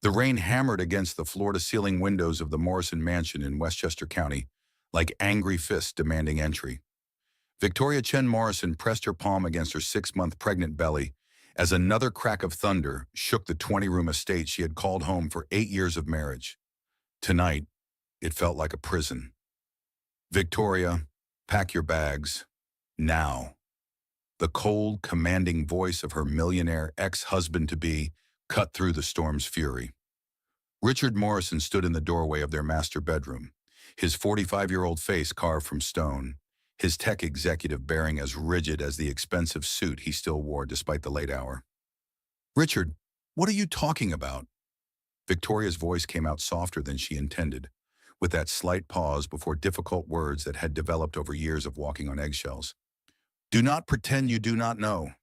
The rain hammered against the floor-to-ceiling windows of the Morrison Mansion in Westchester County, like angry fists demanding entry. Victoria Chen Morrison pressed her palm against her 6-month pregnant belly as another crack of thunder shook the 20-room estate she had called home for 8 years of marriage. Tonight, it felt like a prison. Victoria, pack your bags. Now. The cold, commanding voice of her millionaire ex-husband-to-be cut through the storm's fury. Richard Morrison stood in the doorway of their master bedroom, his 45-year-old face carved from stone, his tech executive bearing as rigid as the expensive suit he still wore despite the late hour. "Richard, what are you talking about?" Victoria's voice came out softer than she intended, with that slight pause before difficult words that had developed over years of walking on eggshells. "Do not pretend you do not know."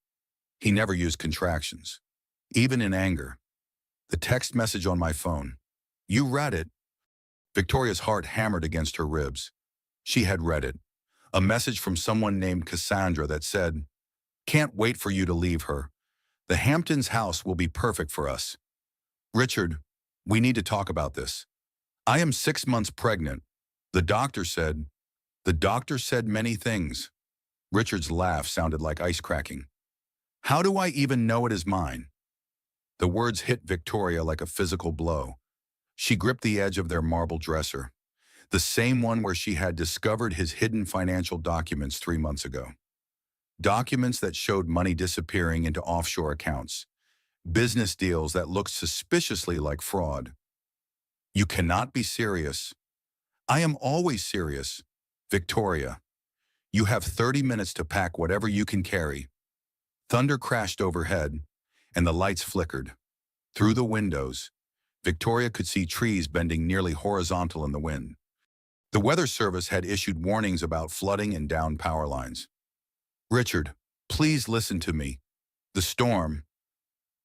He never used contractions, even in anger. "The text message on my phone. You read it." Victoria's heart hammered against her ribs. She had read it. A message from someone named Cassandra that said, "Can't wait for you to leave her. The Hamptons house will be perfect for us. Richard, we need to talk about this. I am 6 months pregnant. The doctor said many things." Richard's laugh sounded like ice cracking. "How do I even know it is mine?" The words hit Victoria like a physical blow. She gripped the edge of their marble dresser, the same one where she had discovered his hidden financial documents 3 months ago. Documents that showed money disappearing into offshore accounts, business deals that looked suspiciously like fraud. "You cannot be serious." "I am always serious." "Victoria, you have 30 minutes to pack whatever you can carry." Thunder crashed overhead, and the lights flickered. Through the windows, Victoria could see trees bending nearly horizontal in the wind. The Weather Service had issued warnings about flooding and downed power lines. "Richard, please listen to me. The storm.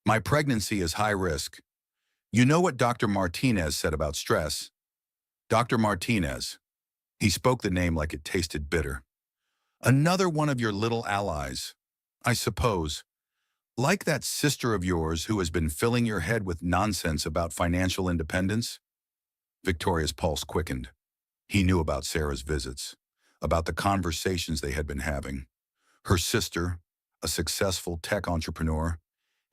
My pregnancy is high risk. You know what Dr. Martinez said about stress." "Dr. Martinez." He spoke the name like it tasted bitter. "Another one of your little allies, I suppose. Like that sister of yours who has been filling your head with nonsense about financial independence." Victoria's pulse quickened. He knew about Sarah's visits, about the conversations they had been having. Her sister, a successful tech entrepreneur,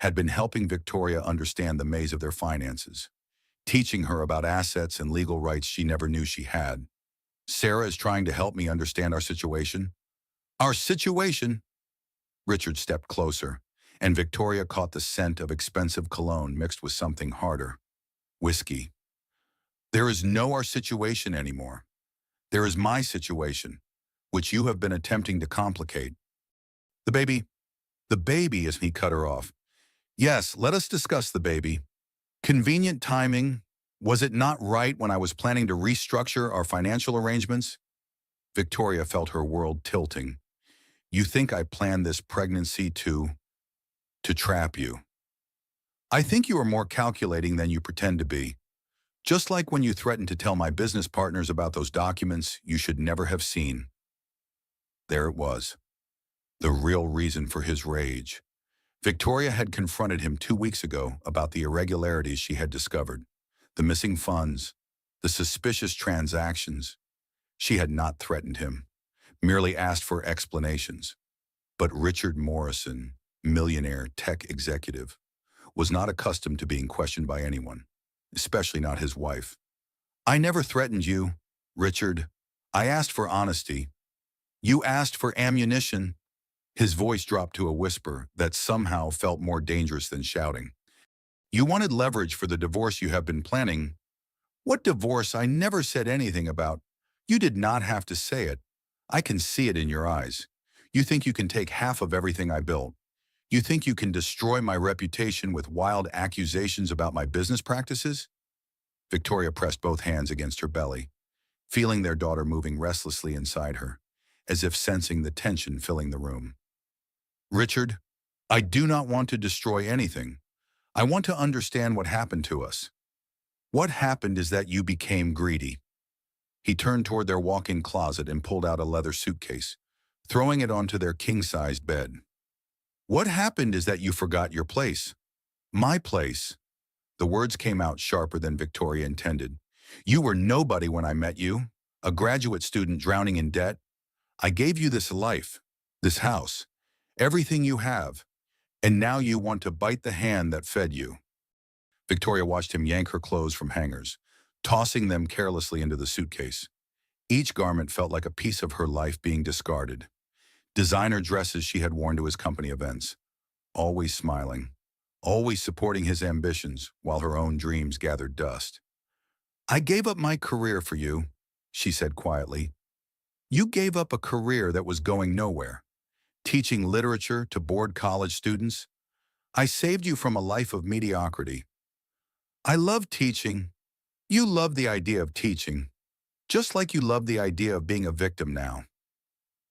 had been helping Victoria understand the maze of their finances, teaching her about assets and legal rights she never knew she had. "Sarah is trying to help me understand our situation." "Our situation?" Richard stepped closer, and Victoria caught the scent of expensive cologne mixed with something harder. Whiskey. "There is no our situation anymore. There is my situation, which you have been attempting to complicate." "The baby." "The baby," as he cut her off. "Yes, let us discuss the baby. Convenient timing. Was it not right when I was planning to restructure our financial arrangements?" Victoria felt her world tilting. "You think I planned this pregnancy to trap you. I think you are more calculating than you pretend to be. Just like when you threatened to tell my business partners about those documents you should never have seen." There it was, the real reason for his rage. Victoria had confronted him 2 weeks ago about the irregularities she had discovered, the missing funds, the suspicious transactions. She had not threatened him, merely asked for explanations. But Richard Morrison, millionaire tech executive, was not accustomed to being questioned by anyone, especially not his wife. "I never threatened you, Richard. I asked for honesty. You asked for ammunition." His voice dropped to a whisper that somehow felt more dangerous than shouting. "You wanted leverage for the divorce you have been planning." "What divorce? I never said anything about." "You did not have to say it. I can see it in your eyes. You think you can take half of everything I built. You think you can destroy my reputation with wild accusations about my business practices?" Victoria pressed both hands against her belly, feeling their daughter moving restlessly inside her, as if sensing the tension filling the room. "Richard, I do not want to destroy anything. I want to understand what happened to us. What happened is that you became greedy." He turned toward their walk-in closet and pulled out a leather suitcase, throwing it onto their king-sized bed. "What happened is that you forgot your place. My place. The words came out sharper than Victoria intended. You were nobody when I met you, a graduate student drowning in debt. I gave you this life, this house, everything you have, and now you want to bite the hand that fed you. Victoria watched him yank her clothes from hangers, tossing them carelessly into the suitcase. Each garment felt like a piece of her life being discarded. Designer dresses she had worn to his company events, always smiling, always supporting his ambitions while her own dreams gathered dust. I gave up my career for you, she said quietly. You gave up a career that was going nowhere, teaching literature to bored college students. I saved you from a life of mediocrity. I love teaching. You love the idea of teaching, just like you love the idea of being a victim now.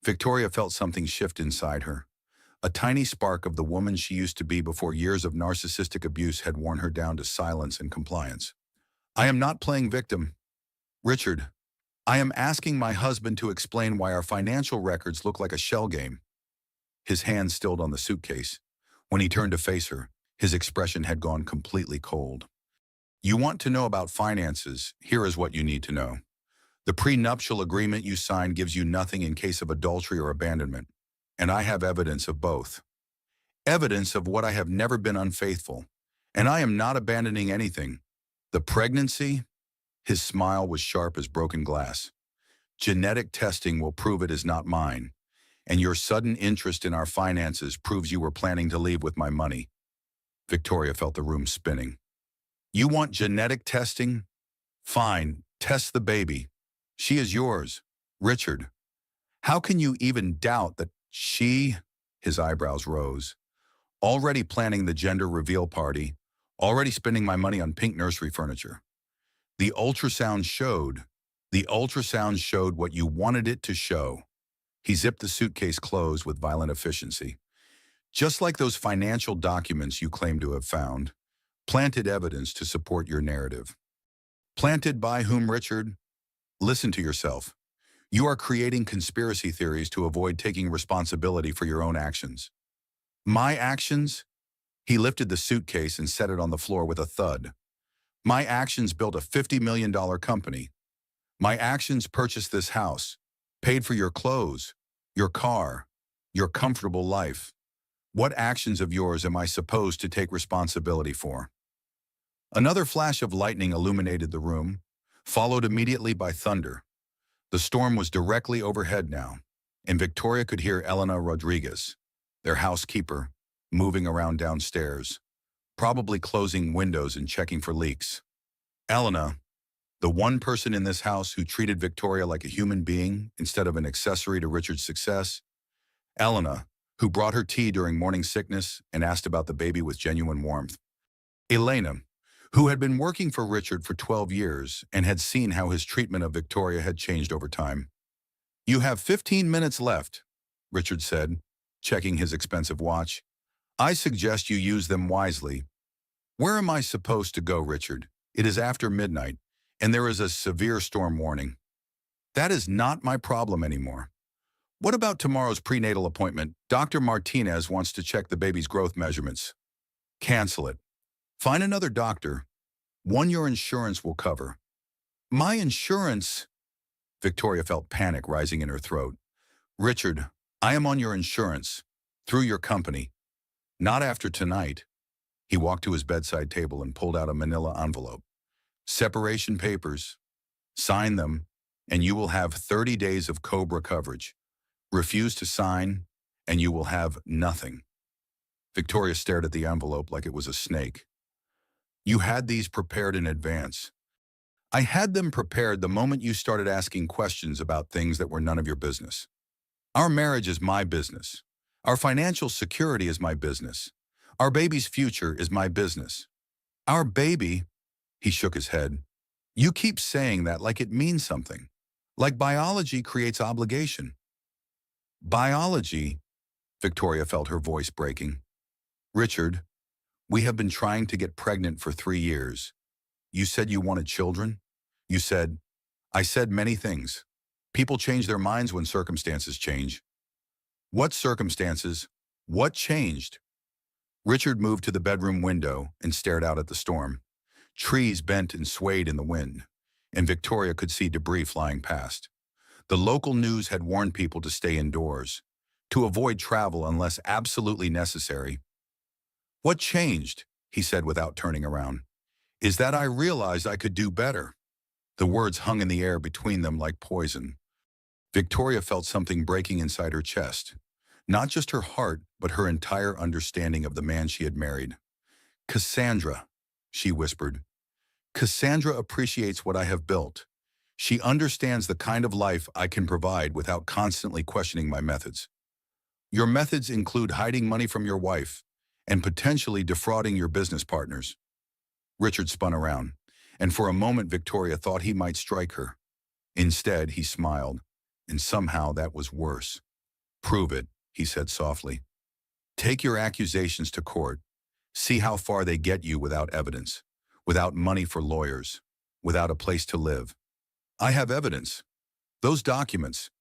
Victoria felt something shift inside her, a tiny spark of the woman she used to be before years of narcissistic abuse had worn her down to silence and compliance. I am not playing victim, Richard. I am asking my husband to explain why our financial records look like a shell game. His hand stilled on the suitcase. When he turned to face her, his expression had gone completely cold. You want to know about finances, here is what you need to know. The prenuptial agreement you signed gives you nothing in case of adultery or abandonment, and I have evidence of both. Evidence of what I have never been unfaithful, and I am not abandoning anything. The pregnancy? His smile was sharp as broken glass. Genetic testing will prove it is not mine, and your sudden interest in our finances proves you were planning to leave with my money. Victoria felt the room spinning. You want genetic testing? Fine, test the baby. She is yours, Richard. How can you even doubt that she? His eyebrows rose. Already planning the gender reveal party, already spending my money on pink nursery furniture. The ultrasound showed what you wanted it to show. He zipped the suitcase closed with violent efficiency. Just like those financial documents you claim to have found, planted evidence to support your narrative. Planted by whom, Richard? Listen to yourself. You are creating conspiracy theories to avoid taking responsibility for your own actions. My actions? He lifted the suitcase and set it on the floor with a thud. My actions built a $50 million company. My actions purchased this house, paid for your clothes, your car, your comfortable life. What actions of yours am I supposed to take responsibility for? Another flash of lightning illuminated the room, followed immediately by thunder. The storm was directly overhead now, and Victoria could hear Elena Rodriguez, their housekeeper, moving around downstairs, probably closing windows and checking for leaks. Elena, the one person in this house who treated Victoria like a human being instead of an accessory to Richard's success. Elena, who brought her tea during morning sickness and asked about the baby with genuine warmth. Elena, who had been working for Richard for 12 years and had seen how his treatment of Victoria had changed over time. You have 15 minutes left, Richard said, checking his expensive watch. I suggest you use them wisely. Where am I supposed to go, Richard? It is after midnight, and there is a severe storm warning. That is not my problem anymore. What about tomorrow's prenatal appointment? Dr. Martinez wants to check the baby's growth measurements. Cancel it. Find another doctor. One your insurance will cover. My insurance? Victoria felt panic rising in her throat. Richard, I am on your insurance, through your company. Not after tonight. He walked to his bedside table and pulled out a manila envelope. Separation papers. Sign them, and you will have 30 days of COBRA coverage. Refuse to sign, and you will have nothing. Victoria stared at the envelope like it was a snake. You had these prepared in advance. I had them prepared the moment you started asking questions about things that were none of your business. Our marriage is my business. Our financial security is my business. Our baby's future is my business. Our baby, he shook his head. You keep saying that like it means something. Like biology creates obligation. Biology, Victoria felt her voice breaking. Richard, we have been trying to get pregnant for 3 years. You said you wanted children? I said many things. People change their minds when circumstances change. What circumstances? What changed? Richard moved to the bedroom window and stared out at the storm. Trees bent and swayed in the wind, and Victoria could see debris flying past. The local news had warned people to stay indoors, to avoid travel unless absolutely necessary. "What changed?" he said without turning around. "Is that I realized I could do better." The words hung in the air between them like poison. Victoria felt something breaking inside her chest. Not just her heart, but her entire understanding of the man she had married. "Cassandra," she whispered. "Cassandra appreciates what I have built. She understands the kind of life I can provide without constantly questioning my methods. Your methods include hiding money from your wife and potentially defrauding your business partners." Richard spun around, and for a moment Victoria thought he might strike her. Instead, he smiled, and somehow that was worse. "Prove it," he said softly. "Take your accusations to court. See how far they get you without evidence, without money for lawyers, without a place to live. I have evidence. Those documents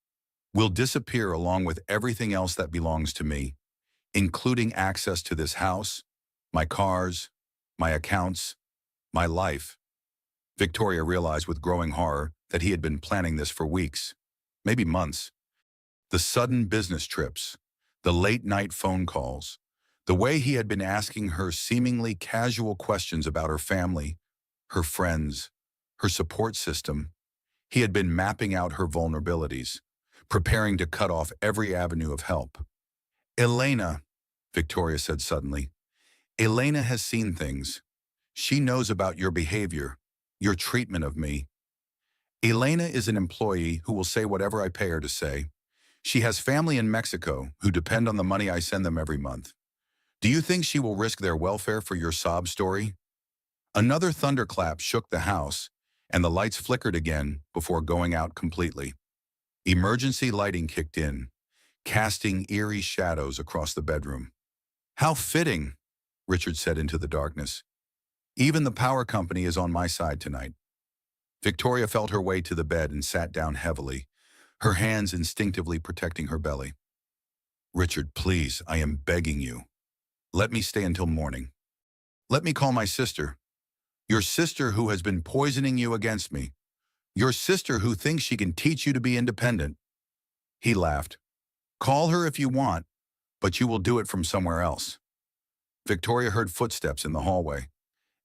will disappear along with everything else that belongs to me, including access to this house, my cars, my accounts, my life." Victoria realized with growing horror that he had been planning this for weeks, maybe months. The sudden business trips, the late-night phone calls, the way he had been asking her seemingly casual questions about her family, her friends, her support system. He had been mapping out her vulnerabilities, preparing to cut off every avenue of help. "Elena," Victoria said suddenly, "Elena has seen things. She knows about your behavior, your treatment of me. Elena is an employee who will say whatever I pay her to say. She has family in Mexico who depend on the money I send them every month. Do you think she will risk their welfare for your sob story?" Another thunderclap shook the house, and the lights flickered again before going out completely. Emergency lighting kicked in, casting eerie shadows across the bedroom. "How fitting," Richard said into the darkness. "Even the power company is on my side tonight." Victoria felt her way to the bed and sat down heavily, her hands instinctively protecting her belly. "Richard, please, I am begging you. Let me stay until morning. Let me call my sister. Your sister who has been poisoning you against me. Your sister who thinks she can teach you to be independent." He laughed. "Call her if you want, but you will do it from somewhere else." Victoria heard footsteps in the hallway,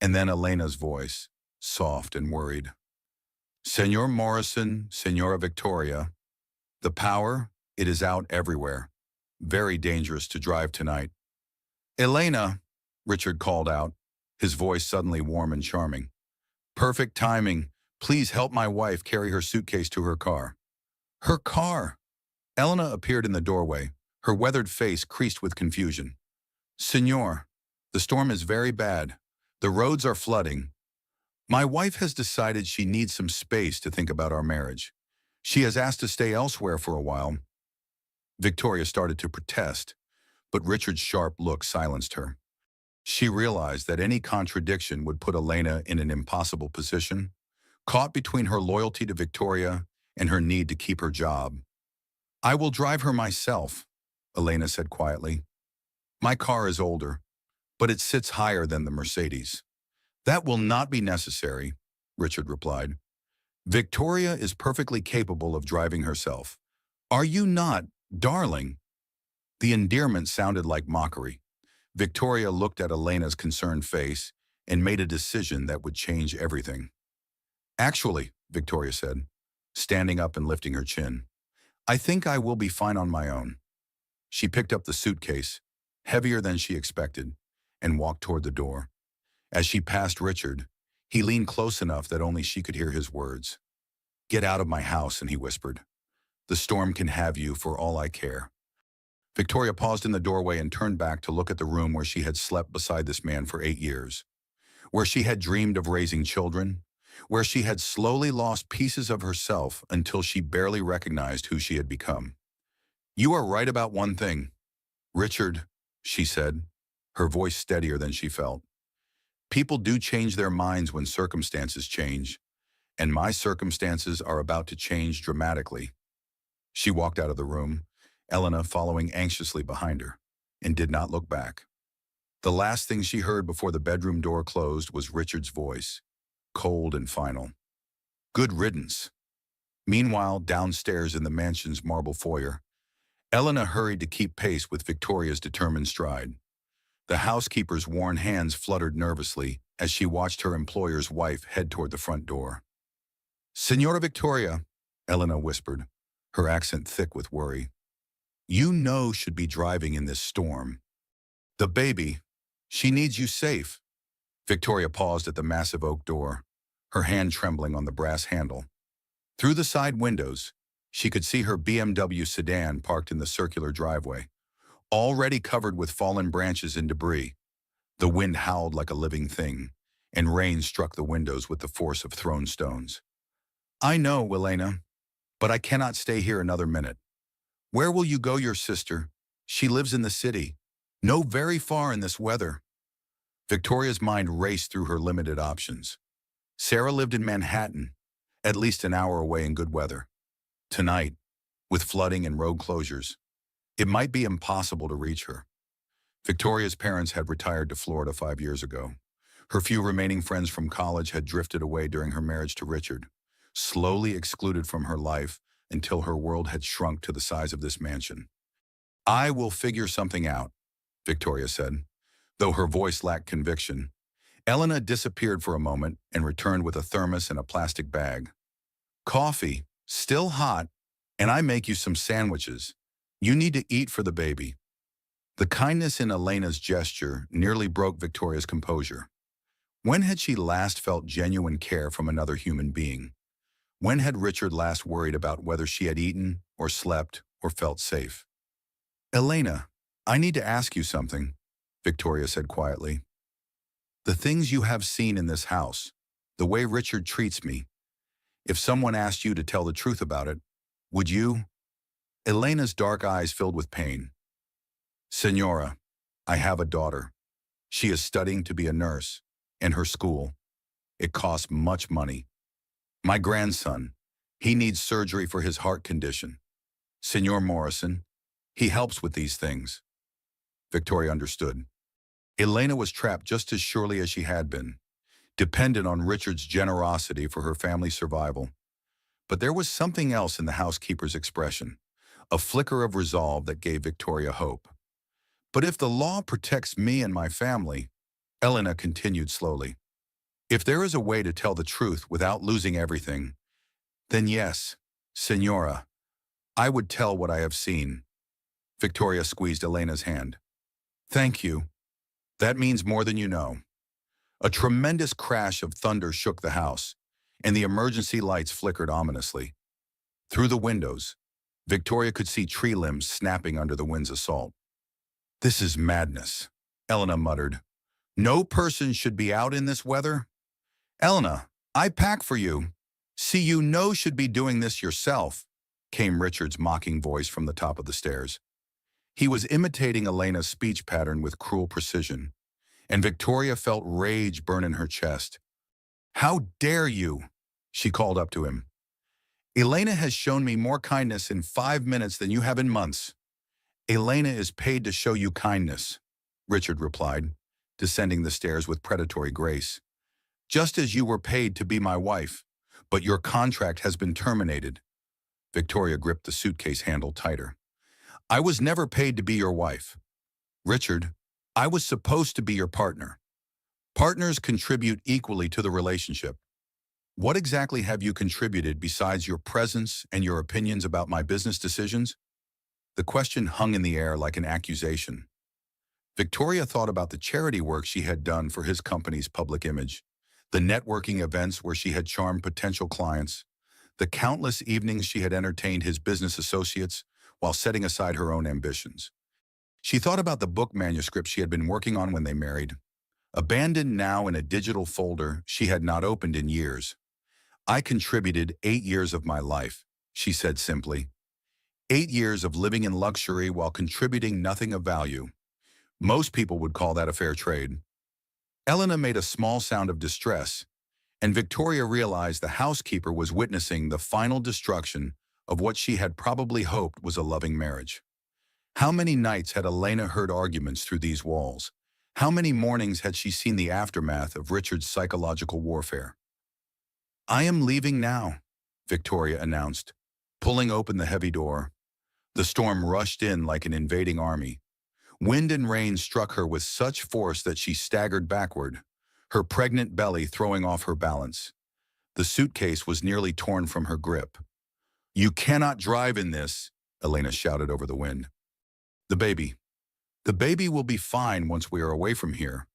and then Elena's voice, soft and worried. "Senor Morrison, Senora Victoria, the power, it is out everywhere. Very dangerous to drive tonight." "Elena," Richard called out, his voice suddenly warm and charming. "Perfect timing. Please help my wife carry her suitcase to her car." "Her car?" Elena appeared in the doorway, her weathered face creased with confusion. "Senor, the storm is very bad. The roads are flooding. My wife has decided she needs some space to think about our marriage. She has asked to stay elsewhere for a while." Victoria started to protest, but Richard's sharp look silenced her. She realized that any contradiction would put Elena in an impossible position, caught between her loyalty to Victoria and her need to keep her job. "I will drive her myself," Elena said quietly. "My car is older, but it sits higher than the Mercedes." "That will not be necessary," Richard replied. "Victoria is perfectly capable of driving herself. Are you not, darling?" The endearment sounded like mockery. Victoria looked at Elena's concerned face and made a decision that would change everything. "Actually," Victoria said, standing up and lifting her chin, "I think I will be fine on my own." She picked up the suitcase, heavier than she expected, and walked toward the door. As she passed Richard, he leaned close enough that only she could hear his words. "Get out of my house," and he whispered. "The storm can have you for all I care." Victoria paused in the doorway and turned back to look at the room where she had slept beside this man for 8 years, where she had dreamed of raising children, where she had slowly lost pieces of herself until she barely recognized who she had become. "You are right about one thing, Richard," she said, her voice steadier than she felt. "People do change their minds when circumstances change, and my circumstances are about to change dramatically." She walked out of the room, Elena following anxiously behind her, and did not look back. The last thing she heard before the bedroom door closed was Richard's voice. cold and final. Good riddance. Meanwhile, downstairs in the mansion's marble foyer, Elena hurried to keep pace with Victoria's determined stride. The housekeeper's worn hands fluttered nervously as she watched her employer's wife head toward the front door. "Senora Victoria," Elena whispered, her accent thick with worry. "You know should be driving in this storm. The baby, she needs you safe." Victoria paused at the massive oak door, her hand trembling on the brass handle. Through the side windows, she could see her BMW sedan parked in the circular driveway, already covered with fallen branches and debris. The wind howled like a living thing, and rain struck the windows with the force of thrown stones. "I know, Elena, but I cannot stay here another minute. Where will you go, your sister? She lives in the city. No very far in this weather." Victoria's mind raced through her limited options. Sarah lived in Manhattan, at least an hour away in good weather. Tonight, with flooding and road closures, it might be impossible to reach her. Victoria's parents had retired to Florida 5 years ago. Her few remaining friends from college had drifted away during her marriage to Richard, slowly excluded from her life until her world had shrunk to the size of this mansion. "I will figure something out," Victoria said, though her voice lacked conviction. Elena disappeared for a moment and returned with a thermos and a plastic bag. "Coffee, still hot, and I make you some sandwiches. You need to eat for the baby." The kindness in Elena's gesture nearly broke Victoria's composure. When had she last felt genuine care from another human being? When had Richard last worried about whether she had eaten, or slept, or felt safe? "Elena, I need to ask you something," Victoria said quietly. "The things you have seen in this house, the way Richard treats me, if someone asked you to tell the truth about it, would you?" Elena's dark eyes filled with pain. "Senora, I have a daughter. She is studying to be a nurse, and her school. It costs much money. My grandson, he needs surgery for his heart condition. Senor Morrison, he helps with these things." Victoria understood. Elena was trapped just as surely as she had been, dependent on Richard's generosity for her family's survival. But there was something else in the housekeeper's expression, a flicker of resolve that gave Victoria hope. "But if the law protects me and my family," Elena continued slowly, "if there is a way to tell the truth without losing everything, then yes, Senora, I would tell what I have seen." Victoria squeezed Elena's hand. "Thank you. That means more than you know." A tremendous crash of thunder shook the house, and the emergency lights flickered ominously. Through the windows, Victoria could see tree limbs snapping under the wind's assault. "This is madness," Elena muttered. "No person should be out in this weather." "Elena, I pack for you. See, you know should be doing this yourself," came Richard's mocking voice from the top of the stairs. He was imitating Elena's speech pattern with cruel precision, and Victoria felt rage burn in her chest. "How dare you?" she called up to him. "Elena has shown me more kindness in 5 minutes than you have in months." "Elena is paid to show you kindness," Richard replied, descending the stairs with predatory grace. "Just as you were paid to be my wife, but your contract has been terminated." Victoria gripped the suitcase handle tighter. "I was never paid to be your wife. Richard, I was supposed to be your partner. Partners contribute equally to the relationship. What exactly have you contributed besides your presence and your opinions about my business decisions?" The question hung in the air like an accusation. Victoria thought about the charity work she had done for his company's public image, the networking events where she had charmed potential clients, the countless evenings she had entertained his business associates while setting aside her own ambitions. She thought about the book manuscript she had been working on when they married, abandoned now in a digital folder she had not opened in years. "I contributed 8 years of my life," she said simply. 8 years of living in luxury while contributing nothing of value. Most people would call that a fair trade. Elena made a small sound of distress, and Victoria realized the housekeeper was witnessing the final destruction of what she had probably hoped was a loving marriage. How many nights had Elena heard arguments through these walls? How many mornings had she seen the aftermath of Richard's psychological warfare? "I am leaving now," Victoria announced, pulling open the heavy door. The storm rushed in like an invading army. Wind and rain struck her with such force that she staggered backward, her pregnant belly throwing off her balance. The suitcase was nearly torn from her grip. "You cannot drive in this," Elena shouted over the wind. "The baby. The baby will be fine once we are away from here,"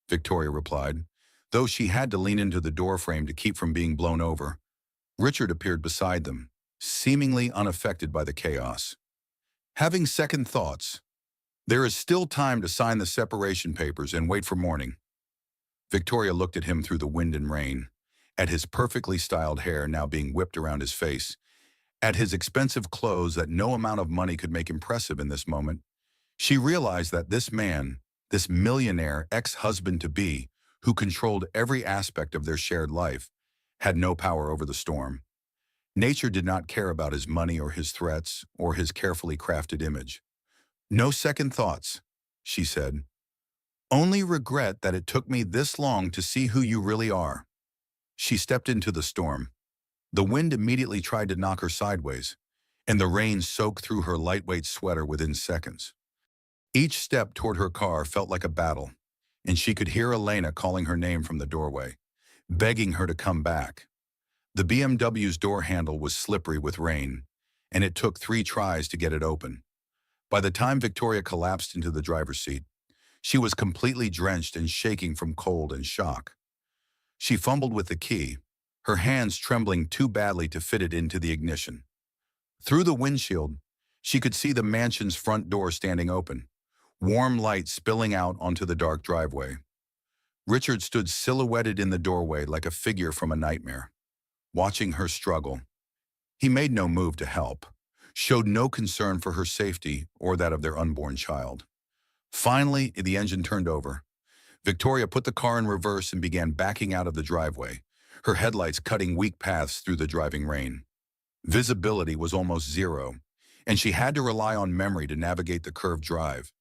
Victoria replied, though she had to lean into the doorframe to keep from being blown over. Richard appeared beside them, seemingly unaffected by the chaos. Having second thoughts, "There is still time to sign the separation papers and wait for morning." Victoria looked at him through the wind and rain, at his perfectly styled hair now being whipped around his face, at his expensive clothes that no amount of money could make impressive in this moment. She realized that this man, this millionaire ex-husband-to-be, who controlled every aspect of their shared life, had no power over the storm. Nature did not care about his money or his threats or his carefully crafted image. "No second thoughts," she said. "Only regret that it took me this long to see who you really are." She stepped into the storm. The wind immediately tried to knock her sideways, and the rain soaked through her lightweight sweater within seconds. Each step toward her car felt like a battle, and she could hear Elena calling her name from the doorway, begging her to come back. The BMW's door handle was slippery with rain, and it took 3 tries to get it open. By the time Victoria collapsed into the driver's seat, she was completely drenched and shaking from cold and shock. She fumbled with the key, her hands trembling too badly to fit it into the ignition. Through the windshield, she could see the mansion's front door standing open, warm light spilling out onto the dark driveway. Richard stood silhouetted in the doorway like a figure from a nightmare, watching her struggle. He made no move to help, showed no concern for her safety or that of their unborn child. Finally, the engine turned over. Victoria put the car in reverse and began backing out of the driveway, her headlights cutting weak paths through the driving rain. Visibility was almost zero, and she had to rely on memory to navigate the curved drive.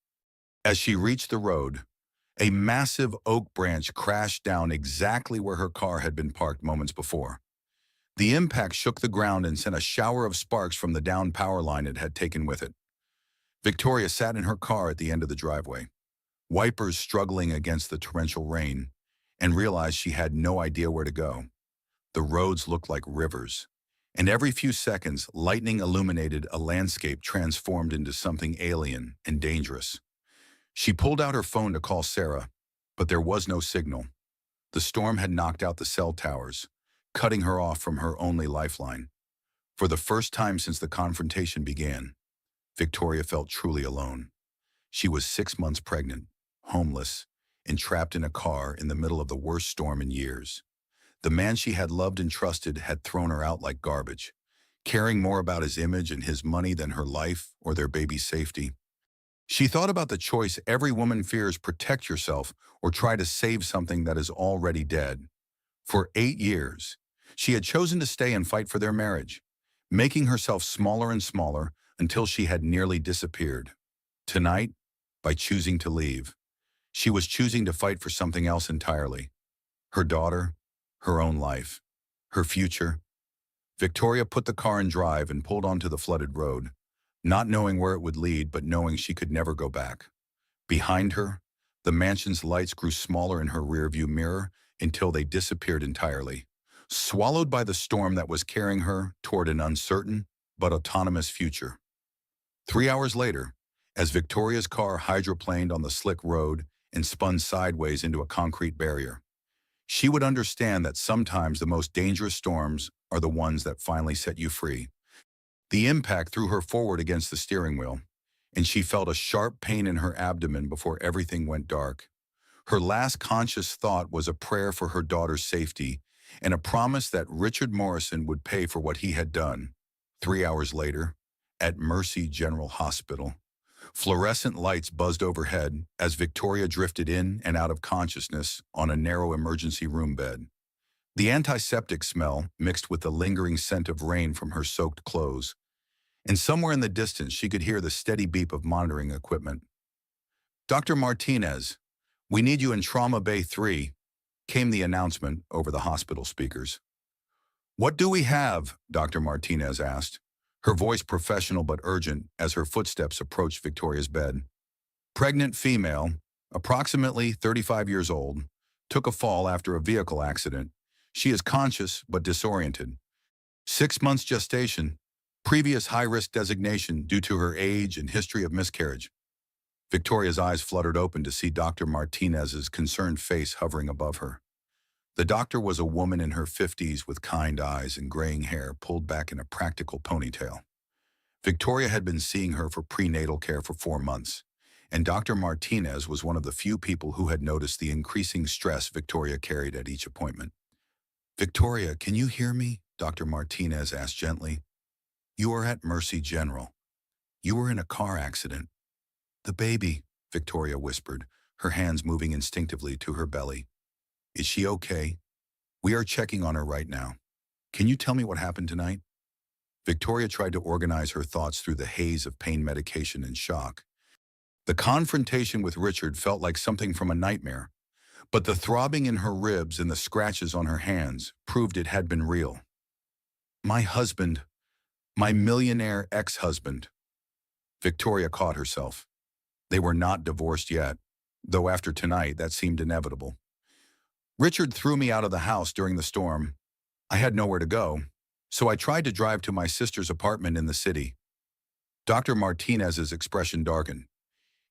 As she reached the road, a massive oak branch crashed down exactly where her car had been parked moments before. The impact shook the ground and sent a shower of sparks from the downed power line it had taken with it. Victoria sat in her car at the end of the driveway, wipers struggling against the torrential rain, and realized she had no idea where to go. The roads looked like rivers, and every few seconds, lightning illuminated a landscape transformed into something alien and dangerous. She pulled out her phone to call Sarah, but there was no signal. The storm had knocked out the cell towers, cutting her off from her only lifeline. For the first time since the confrontation began, Victoria felt truly alone. She was 6 months pregnant, homeless, and trapped in a car in the middle of the worst storm in years. The man she had loved and trusted had thrown her out like garbage, caring more about his image and his money than her life or their baby's safety. She thought about the choice every woman fears: protect yourself or try to save something that is already dead. For 8 years, she had chosen to stay and fight for their marriage, making herself smaller and smaller until she had nearly disappeared. Tonight, by choosing to leave, she was choosing to fight for something else entirely: her daughter, her own life, her future. Victoria put the car in drive and pulled onto the flooded road, not knowing where it would lead but knowing she could never go back. Behind her, the mansion's lights grew smaller in her rearview mirror until they disappeared entirely, swallowed by the storm that was carrying her toward an uncertain but autonomous future. 3 hours later, as Victoria's car hydroplaned on the slick road and spun sideways into a concrete barrier, she would understand that sometimes the most dangerous storms are the ones that finally set you free. The impact threw her forward against the steering wheel, and she felt a sharp pain in her abdomen before everything went dark. Her last conscious thought was a prayer for her daughter's safety and a promise that Richard Morrison would pay for what he had done. 3 hours later, at Mercy General Hospital, fluorescent lights buzzed overhead as Victoria drifted in and out of consciousness on a narrow emergency room bed. The antiseptic smell mixed with the lingering scent of rain from her soaked clothes, and somewhere in the distance she could hear the steady beep of monitoring equipment. "Dr. Martinez, we need you in Trauma Bay 3, came the announcement over the hospital speakers. What do we have? Dr. Martinez asked, her voice professional but urgent as her footsteps approached Victoria's bed. Pregnant female, approximately 35 years old, took a fall after a vehicle accident. She is conscious but disoriented. 6 months gestation, previous high-risk designation due to her age and history of miscarriage. Victoria's eyes fluttered open to see Dr. Martinez's concerned face hovering above her. The doctor was a woman in her 50s with kind eyes and graying hair pulled back in a practical ponytail. Victoria had been seeing her for prenatal care for 4 months, and Dr. Martinez was one of the few people who had noticed the increasing stress Victoria carried at each appointment. "Victoria, can you hear me?" Dr. Martinez asked gently. "You are at Mercy General. You were in a car accident." "The baby," Victoria whispered, her hands moving instinctively to her belly. "Is she okay? We are checking on her right now. Can you tell me what happened tonight?" Victoria tried to organize her thoughts through the haze of pain medication and shock. The confrontation with Richard felt like something from a nightmare, but the throbbing in her ribs and the scratches on her hands proved it had been real. "My husband, my millionaire ex-husband." Victoria caught herself. They were not divorced yet, though after tonight that seemed inevitable. "Richard threw me out of the house during the storm. I had nowhere to go, so I tried to drive to my sister's apartment in the city." Dr. Martinez's expression darkened.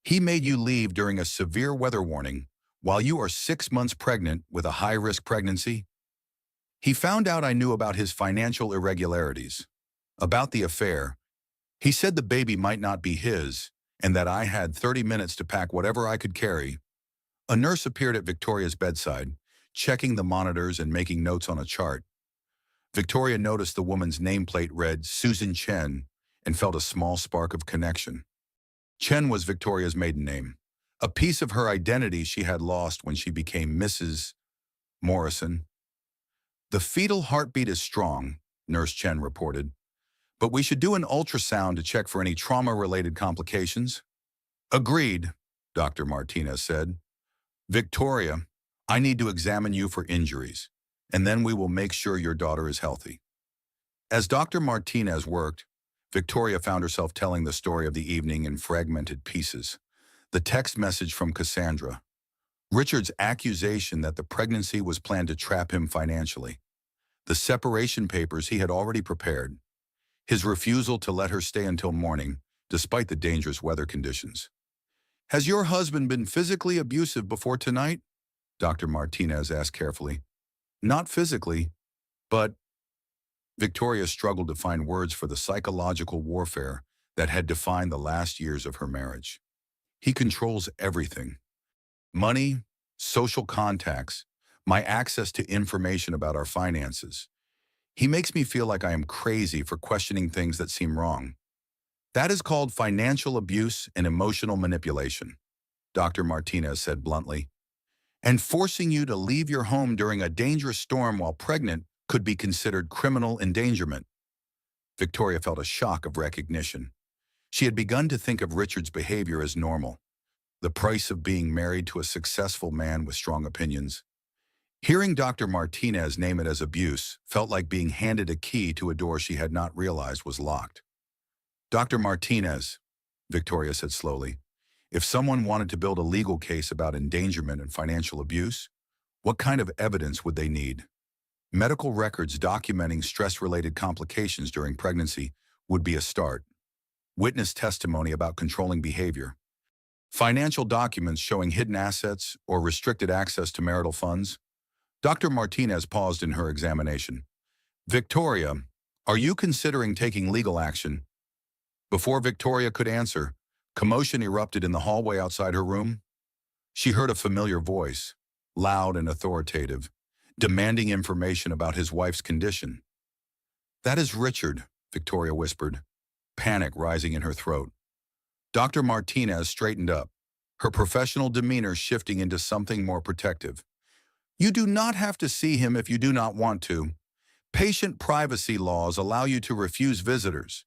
"He made you leave during a severe weather warning while you are 6 months pregnant with a high-risk pregnancy? He found out I knew about his financial irregularities. About the affair, he said the baby might not be his and that I had 30 minutes to pack whatever I could carry." A nurse appeared at Victoria's bedside, checking the monitors and making notes on a chart. Victoria noticed the woman's nameplate read Susan Chen and felt a small spark of connection. Chen was Victoria's maiden name, a piece of her identity she had lost when she became Mrs. Morrison. "The fetal heartbeat is strong," Nurse Chen reported, "but we should do an ultrasound to check for any trauma-related complications." "Agreed," Dr. Martinez said. "Victoria, I need to examine you for injuries, and then we will make sure your daughter is healthy." As Dr. Martinez worked, Victoria found herself telling the story of the evening in fragmented pieces. The text message from Cassandra, Richard's accusation that the pregnancy was planned to trap him financially, the separation papers he had already prepared, his refusal to let her stay until morning, despite the dangerous weather conditions. "Has your husband been physically abusive before tonight?" Dr. Martinez asked carefully. "Not physically, but..." Victoria struggled to find words for the psychological warfare that had defined the last years of her marriage. "He controls everything. Money, social contacts, my access to information about our finances. He makes me feel like I am crazy for questioning things that seem wrong. That is called financial abuse and emotional manipulation," Dr. Martinez said bluntly. "And forcing you to leave your home during a dangerous storm while pregnant could be considered criminal endangerment." Victoria felt a shock of recognition. She had begun to think of Richard's behavior as normal, the price of being married to a successful man with strong opinions. Hearing Dr. Martinez name it as abuse felt like being handed a key to a door she had not realized was locked. "Dr. Martinez," Victoria said slowly, "if someone wanted to build a legal case about endangerment and financial abuse, what kind of evidence would they need?" Medical records documenting stress-related complications during pregnancy would be a start. Witness testimony about controlling behavior. Financial documents showing hidden assets or restricted access to marital funds. Dr. Martinez paused in her examination. "Victoria, are you considering taking legal action?" Before Victoria could answer, commotion erupted in the hallway outside her room. She heard a familiar voice, loud and authoritative, demanding information about his wife's condition. "That is Richard," Victoria whispered, panic rising in her throat. Dr. Martinez straightened up, her professional demeanor shifting into something more protective. "You do not have to see him if you do not want to. Patient privacy laws allow you to refuse visitors.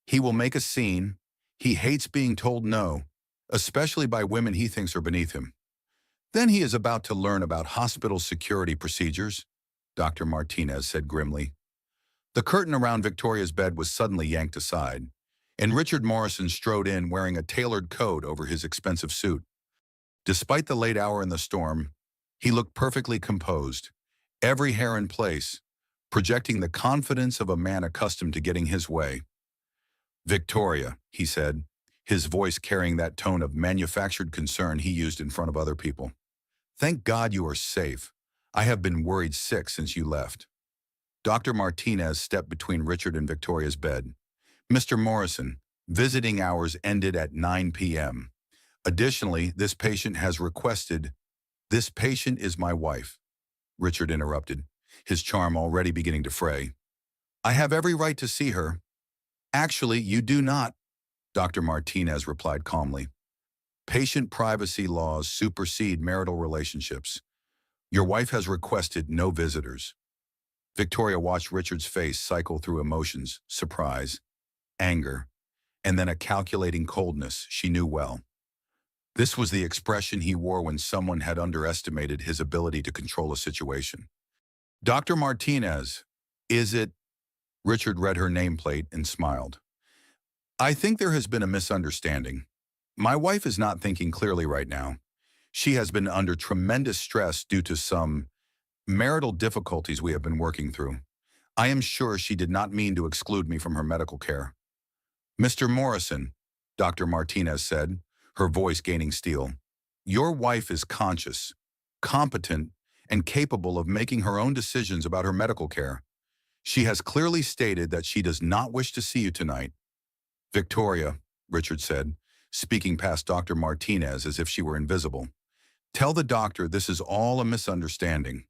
He will make a scene. He hates being told no, especially by women he thinks are beneath him. Then he is about to learn about hospital security procedures," Dr. Martinez said grimly. The curtain around Victoria's bed was suddenly yanked aside, and Richard Morrison strode in wearing a tailored coat over his expensive suit. Despite the late hour and the storm, he looked perfectly composed, every hair in place, projecting the confidence of a man accustomed to getting his way. "Victoria," he said, his voice carrying that tone of manufactured concern he used in front of other people. "Thank God you are safe. I have been worried sick since you left." Dr. Martinez stepped between Richard and Victoria's bed. "Mr. Morrison, visiting hours ended at 9 p.m. Additionally, this patient has requested—" "This patient is my wife," Richard interrupted, his charm already beginning to fray. "I have every right to see her." "Actually, you do not," Dr. Martinez replied calmly. "Patient privacy laws supersede marital relationships. Your wife has requested no visitors." Victoria watched Richard's face cycle through emotions, surprise, anger, and then a calculating coldness she knew well. This was the expression he wore when someone had underestimated his ability to control a situation. "Dr. Martinez, is it—" Richard read her nameplate and smiled. "I think there has been a misunderstanding. My wife is not thinking clearly right now. She has been under tremendous stress due to some marital difficulties we have been working through. I am sure she did not mean to exclude me from her medical care." "Mr. Morrison," Dr. Martinez said, her voice gaining steel, "your wife is conscious, competent, and capable of making her own decisions about her medical care. She has clearly stated that she does not wish to see you tonight." "Victoria," Richard said, speaking past Dr. Martinez as if she were invisible, "tell the doctor this is all a misunderstanding.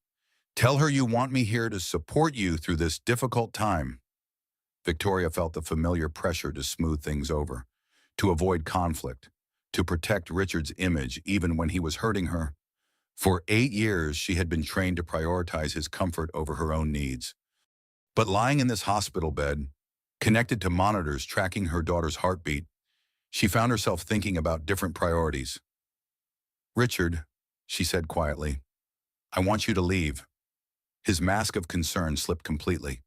Tell her you want me here to support you through this difficult time." Victoria felt the familiar pressure to smooth things over, to avoid conflict, to protect Richard's image even when he was hurting her. For 8 years, she had been trained to prioritize his comfort over her own needs. But lying in this hospital bed, connected to monitors tracking her daughter's heartbeat, she found herself thinking about different priorities. "Richard," she said quietly, "I want you to leave." His mask of concern slipped completely.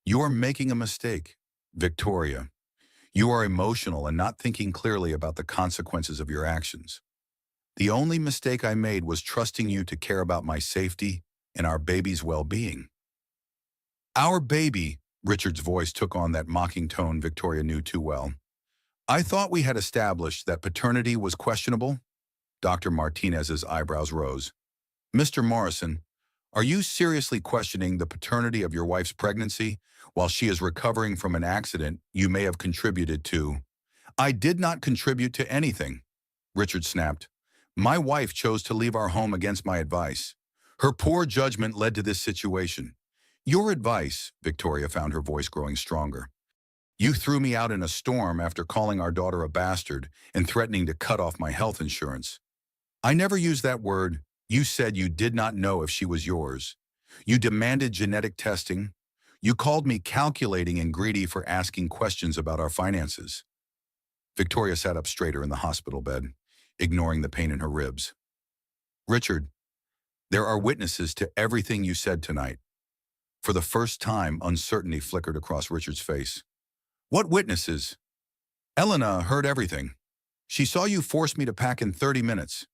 "You are making a mistake, Victoria. You are emotional and not thinking clearly about the consequences of your actions. The only mistake I made was trusting you to care about my safety and our baby's well-being." "Our baby," Richard's voice took on that mocking tone Victoria knew too well. "I thought we had established that paternity was questionable." Dr. Martinez's eyebrows rose. "Mr. Morrison, are you seriously questioning the paternity of your wife's pregnancy while she is recovering from an accident you may have contributed to?" "I did not contribute to anything," Richard snapped. "My wife chose to leave our home against my advice. Her poor judgment led to this situation." "Your advice," Victoria found her voice growing stronger. "You threw me out in a storm after calling our daughter a bastard and threatening to cut off my health insurance." "I never used that word. You said you did not know if she was yours. You demanded genetic testing. You called me calculating and greedy for asking questions about our finances." Victoria sat up straighter in the hospital bed, ignoring the pain in her ribs. "Richard, there are witnesses to everything you said tonight." For the first time, uncertainty flickered across Richard's face. "What witnesses?" "Elena heard everything. She saw you force me to pack in 30 minutes.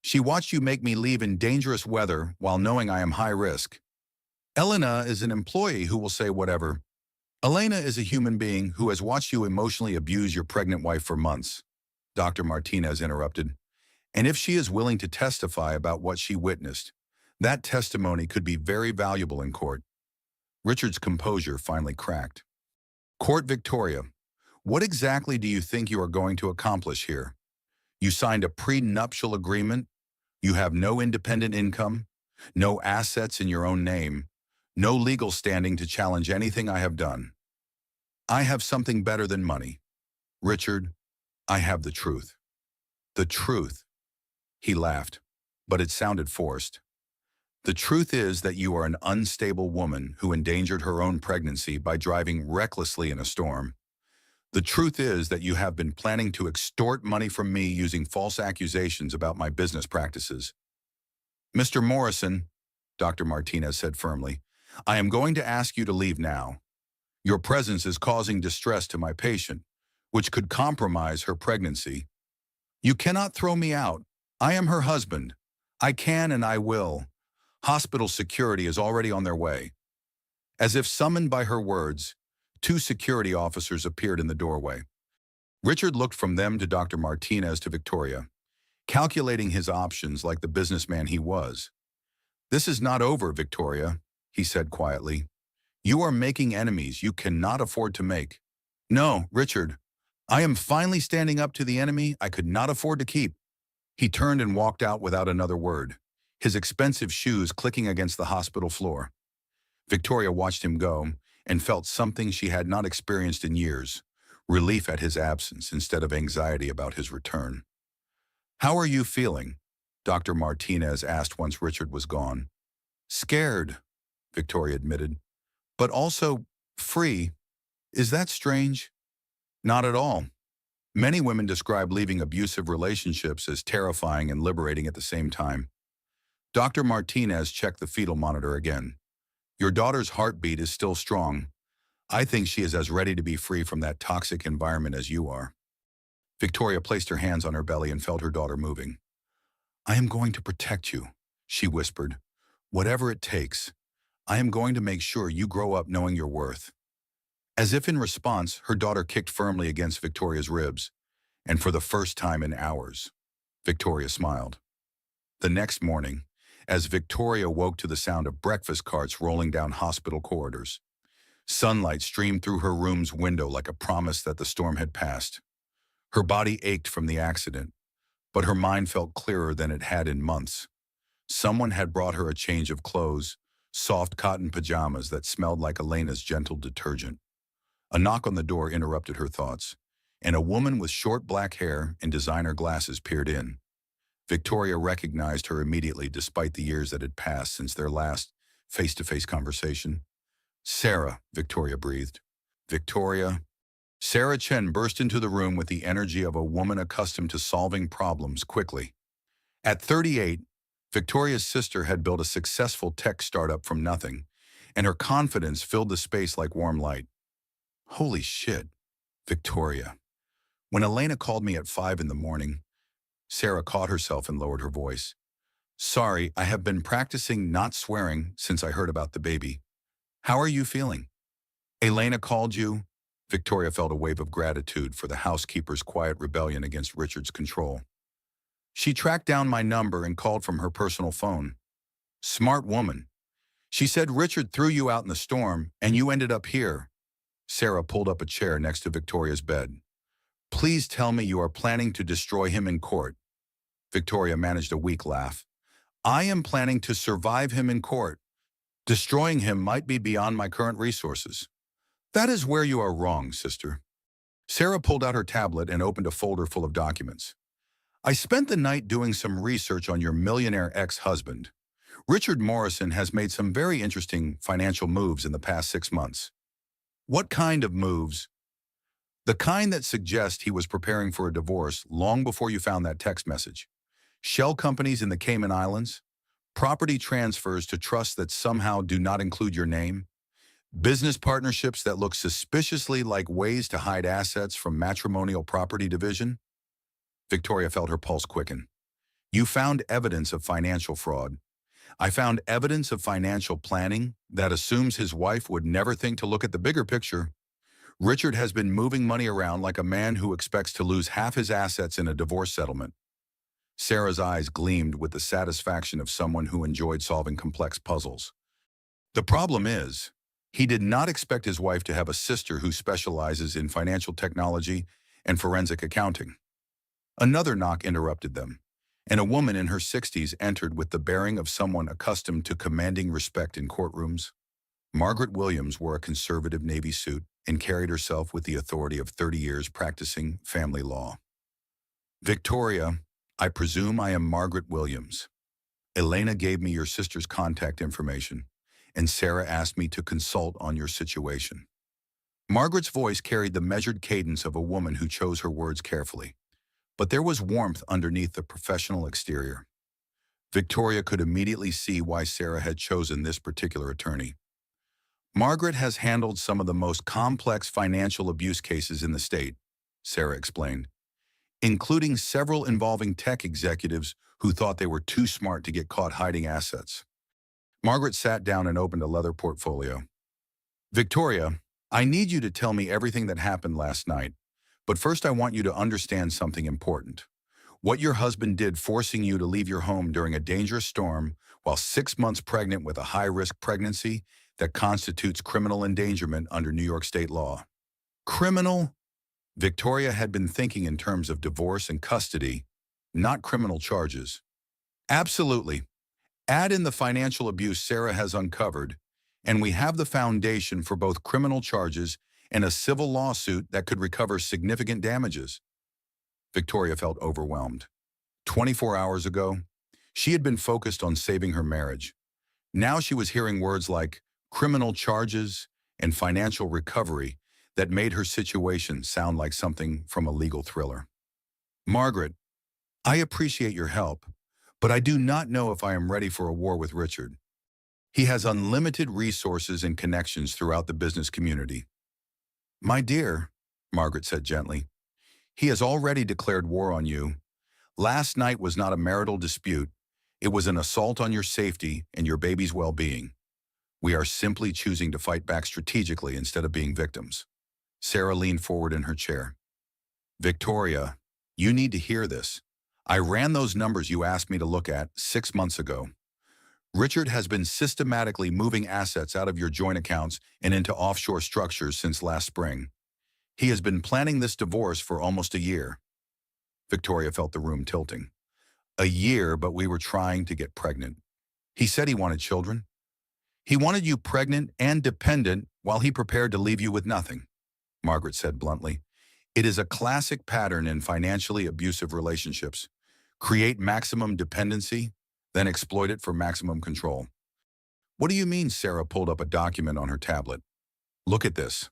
She watched you make me leave in dangerous weather while knowing I am high risk. Elena is an employee who will say whatever. Elena is a human being who has watched you emotionally abuse your pregnant wife for months," Dr. Martinez interrupted. "And if she is willing to testify about what she witnessed, that testimony could be very valuable in court." Richard's composure finally cracked. "Court Victoria, what exactly do you think you are going to accomplish here? You signed a prenuptial agreement. You have no independent income, no assets in your own name, no legal standing to challenge anything I have done. I have something better than money. Richard, I have the truth." "The truth?" He laughed, but it sounded forced. "The truth is that you are an unstable woman who endangered her own pregnancy by driving recklessly in a storm. The truth is that you have been planning to extort money from me using false accusations about my business practices." "Mr. Morrison," Dr. Martinez said firmly, I am going to ask you to leave now. Your presence is causing distress to my patient, which could compromise her pregnancy. You cannot throw me out. I am her husband. I can and I will. Hospital security is already on their way. As if summoned by her words, two security officers appeared in the doorway. Richard looked from them to Dr. Martinez to Victoria, calculating his options like the businessman he was. This is not over, Victoria, he said quietly. You are making enemies you cannot afford to make. No, Richard, I am finally standing up to the enemy I could not afford to keep. He turned and walked out without another word, his expensive shoes clicking against the hospital floor. Victoria watched him go and felt something she had not experienced in years, relief at his absence instead of anxiety about his return. How are you feeling? Dr. Martinez asked once Richard was gone. Scared, Victoria admitted, but also free. Is that strange? Not at all. Many women describe leaving abusive relationships as terrifying and liberating at the same time. Dr. Martinez checked the fetal monitor again. Your daughter's heartbeat is still strong. I think she is as ready to be free from that toxic environment as you are. Victoria placed her hands on her belly and felt her daughter moving. I am going to protect you, she whispered. Whatever it takes, I am going to make sure you grow up knowing your worth. As if in response, her daughter kicked firmly against Victoria's ribs, and for the first time in hours, Victoria smiled. The next morning, as Victoria woke to the sound of breakfast carts rolling down hospital corridors, sunlight streamed through her room's window like a promise that the storm had passed. Her body ached from the accident, but her mind felt clearer than it had in months. Someone had brought her a change of clothes, soft cotton pajamas that smelled like Elena's gentle detergent. A knock on the door interrupted her thoughts, and a woman with short black hair and designer glasses peered in. Victoria recognized her immediately despite the years that had passed since their last face-to-face conversation. Sarah, Victoria breathed. Victoria. Sarah Chen burst into the room with the energy of a woman accustomed to solving problems quickly. At 38, Victoria's sister had built a successful tech startup from nothing, and her confidence filled the space like warm light. Holy shit, Victoria. When Elena called me at 5 in the morning, Sarah caught herself and lowered her voice. Sorry, I have been practicing not swearing since I heard about the baby. How are you feeling? Elena called you? Victoria felt a wave of gratitude for the housekeeper's quiet rebellion against Richard's control. She tracked down my number and called from her personal phone. Smart woman. She said Richard threw you out in the storm and you ended up here. Sarah pulled up a chair next to Victoria's bed. Please tell me you are planning to destroy him in court. Victoria managed a weak laugh. I am planning to survive him in court. Destroying him might be beyond my current resources. That is where you are wrong, sister. Sarah pulled out her tablet and opened a folder full of documents. I spent the night doing some research on your millionaire ex-husband. Richard Morrison has made some very interesting financial moves in the past 6 months. What kind of moves? The kind that suggest he was preparing for a divorce long before you found that text message. Shell companies in the Cayman Islands, property transfers to trusts that somehow do not include your name, business partnerships that look suspiciously like ways to hide assets from matrimonial property division. Victoria felt her pulse quicken. You found evidence of financial fraud. I found evidence of financial planning that assumes his wife would never think to look at the bigger picture. Richard has been moving money around like a man who expects to lose half his assets in a divorce settlement. Sarah's eyes gleamed with the satisfaction of someone who enjoyed solving complex puzzles. The problem is, he did not expect his wife to have a sister who specializes in financial technology and forensic accounting. Another knock interrupted them, and a woman in her 60s entered with the bearing of someone accustomed to commanding respect in courtrooms. Margaret Williams wore a conservative navy suit and carried herself with the authority of 30 years practicing family law. Victoria, I presume I am Margaret Williams. Elena gave me your sister's contact information, and Sarah asked me to consult on your situation. Margaret's voice carried the measured cadence of a woman who chose her words carefully, but there was warmth underneath the professional exterior. Victoria could immediately see why Sarah had chosen this particular attorney. Margaret has handled some of the most complex financial abuse cases in the state, Sarah explained, including several involving tech executives who thought they were too smart to get caught hiding assets. Margaret sat down and opened a leather portfolio. Victoria, I need you to tell me everything that happened last night, but first I want you to understand something important. What your husband did forcing you to leave your home during a dangerous storm while 6 months pregnant with a high-risk pregnancy that constitutes criminal endangerment under New York state law. Criminal? Victoria had been thinking in terms of divorce and custody, not criminal charges. Absolutely. Add in the financial abuse Sarah has uncovered, and we have the foundation for both criminal charges and a civil lawsuit that could recover significant damages. Victoria felt overwhelmed. 24 hours ago, she had been focused on saving her marriage. Now she was hearing words like criminal charges and financial recovery that made her situation sound like something from a legal thriller. Margaret, I appreciate your help, but I do not know if I am ready for a war with Richard. He has unlimited resources and connections throughout the business community. My dear, Margaret said gently, he has already declared war on you. Last night was not a marital dispute. It was an assault on your safety and your baby's well-being. We are simply choosing to fight back strategically instead of being victims. Sarah leaned forward in her chair. Victoria, you need to hear this. I ran those numbers you asked me to look at 6 months ago. Richard has been systematically moving assets out of your joint accounts and into offshore structures since last spring. He has been planning this divorce for almost a year. Victoria felt the room tilting. A year, but we were trying to get pregnant. He said he wanted children. He wanted you pregnant and dependent while he prepared to leave you with nothing, Margaret said bluntly. It is a classic pattern in financially abusive relationships. Create maximum dependency, then exploit it for maximum control. What do you mean? Sarah pulled up a document on her tablet. Look at this.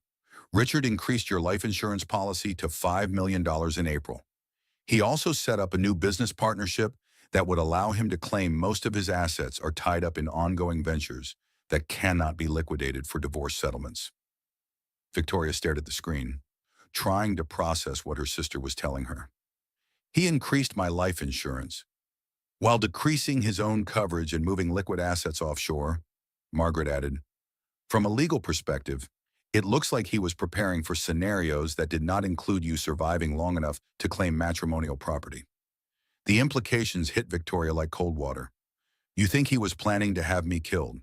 Richard increased your life insurance policy to $5 million in April. He also set up a new business partnership that would allow him to claim most of his assets are tied up in ongoing ventures that cannot be liquidated for divorce settlements. Victoria stared at the screen, trying to process what her sister was telling her. He increased my life insurance, while decreasing his own coverage and moving liquid assets offshore, Margaret added. From a legal perspective, it looks like he was preparing for scenarios that did not include you surviving long enough to claim matrimonial property. The implications hit Victoria like cold water. You think he was planning to have me killed?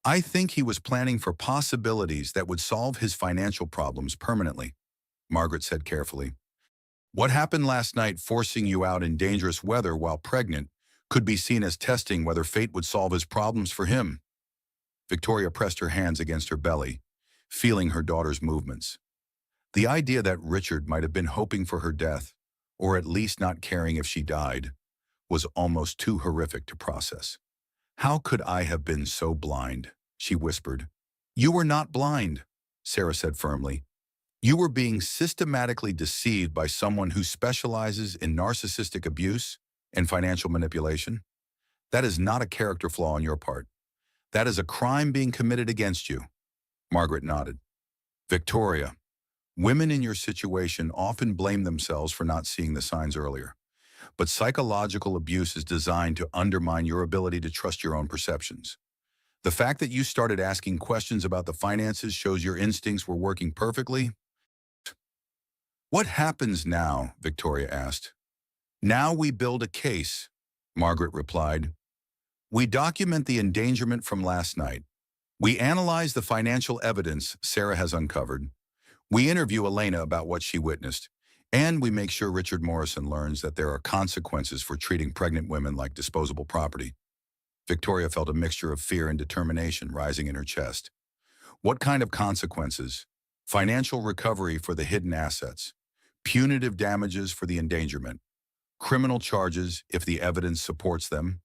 I think he was planning for possibilities that would solve his financial problems permanently, Margaret said carefully. What happened last night forcing you out in dangerous weather while pregnant could be seen as testing whether fate would solve his problems for him. Victoria pressed her hands against her belly, feeling her daughter's movements. The idea that Richard might have been hoping for her death, or at least not caring if she died, was almost too horrific to process. How could I have been so blind? She whispered. You were not blind, Sarah said firmly. You were being systematically deceived by someone who specializes in narcissistic abuse and financial manipulation. That is not a character flaw on your part. That is a crime being committed against you. Margaret nodded. Victoria, women in your situation often blame themselves for not seeing the signs earlier. But psychological abuse is designed to undermine your ability to trust your own perceptions. The fact that you started asking questions about the finances shows your instincts were working perfectly. What happens now? Victoria asked. Now we build a case, Margaret replied. We document the endangerment from last night. We analyze the financial evidence Sarah has uncovered. We interview Elena about what she witnessed. And we make sure Richard Morrison learns that there are consequences for treating pregnant women like disposable property. Victoria felt a mixture of fear and determination rising in her chest. What kind of consequences? Financial recovery for the hidden assets, punitive damages for the endangerment, criminal charges if the evidence supports them,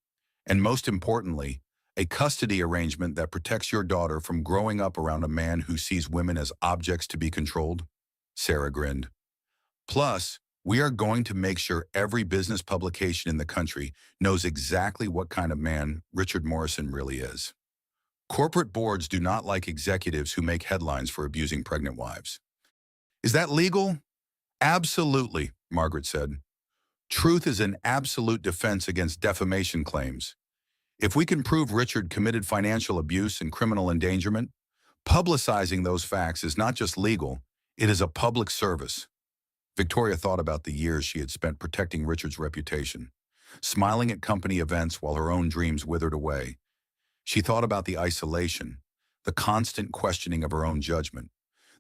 and most importantly, a custody arrangement that protects your daughter from growing up around a man who sees women as objects to be controlled? Sarah grinned. Plus, we are going to make sure every business publication in the country knows exactly what kind of man Richard Morrison really is. Corporate boards do not like executives who make headlines for abusing pregnant wives. Is that legal? Absolutely, Margaret said. Truth is an absolute defense against defamation claims. If we can prove Richard committed financial abuse and criminal endangerment, publicizing those facts is not just legal, it is a public service. Victoria thought about the years she had spent protecting Richard's reputation, smiling at company events while her own dreams withered away. She thought about the isolation, the constant questioning of her own judgment,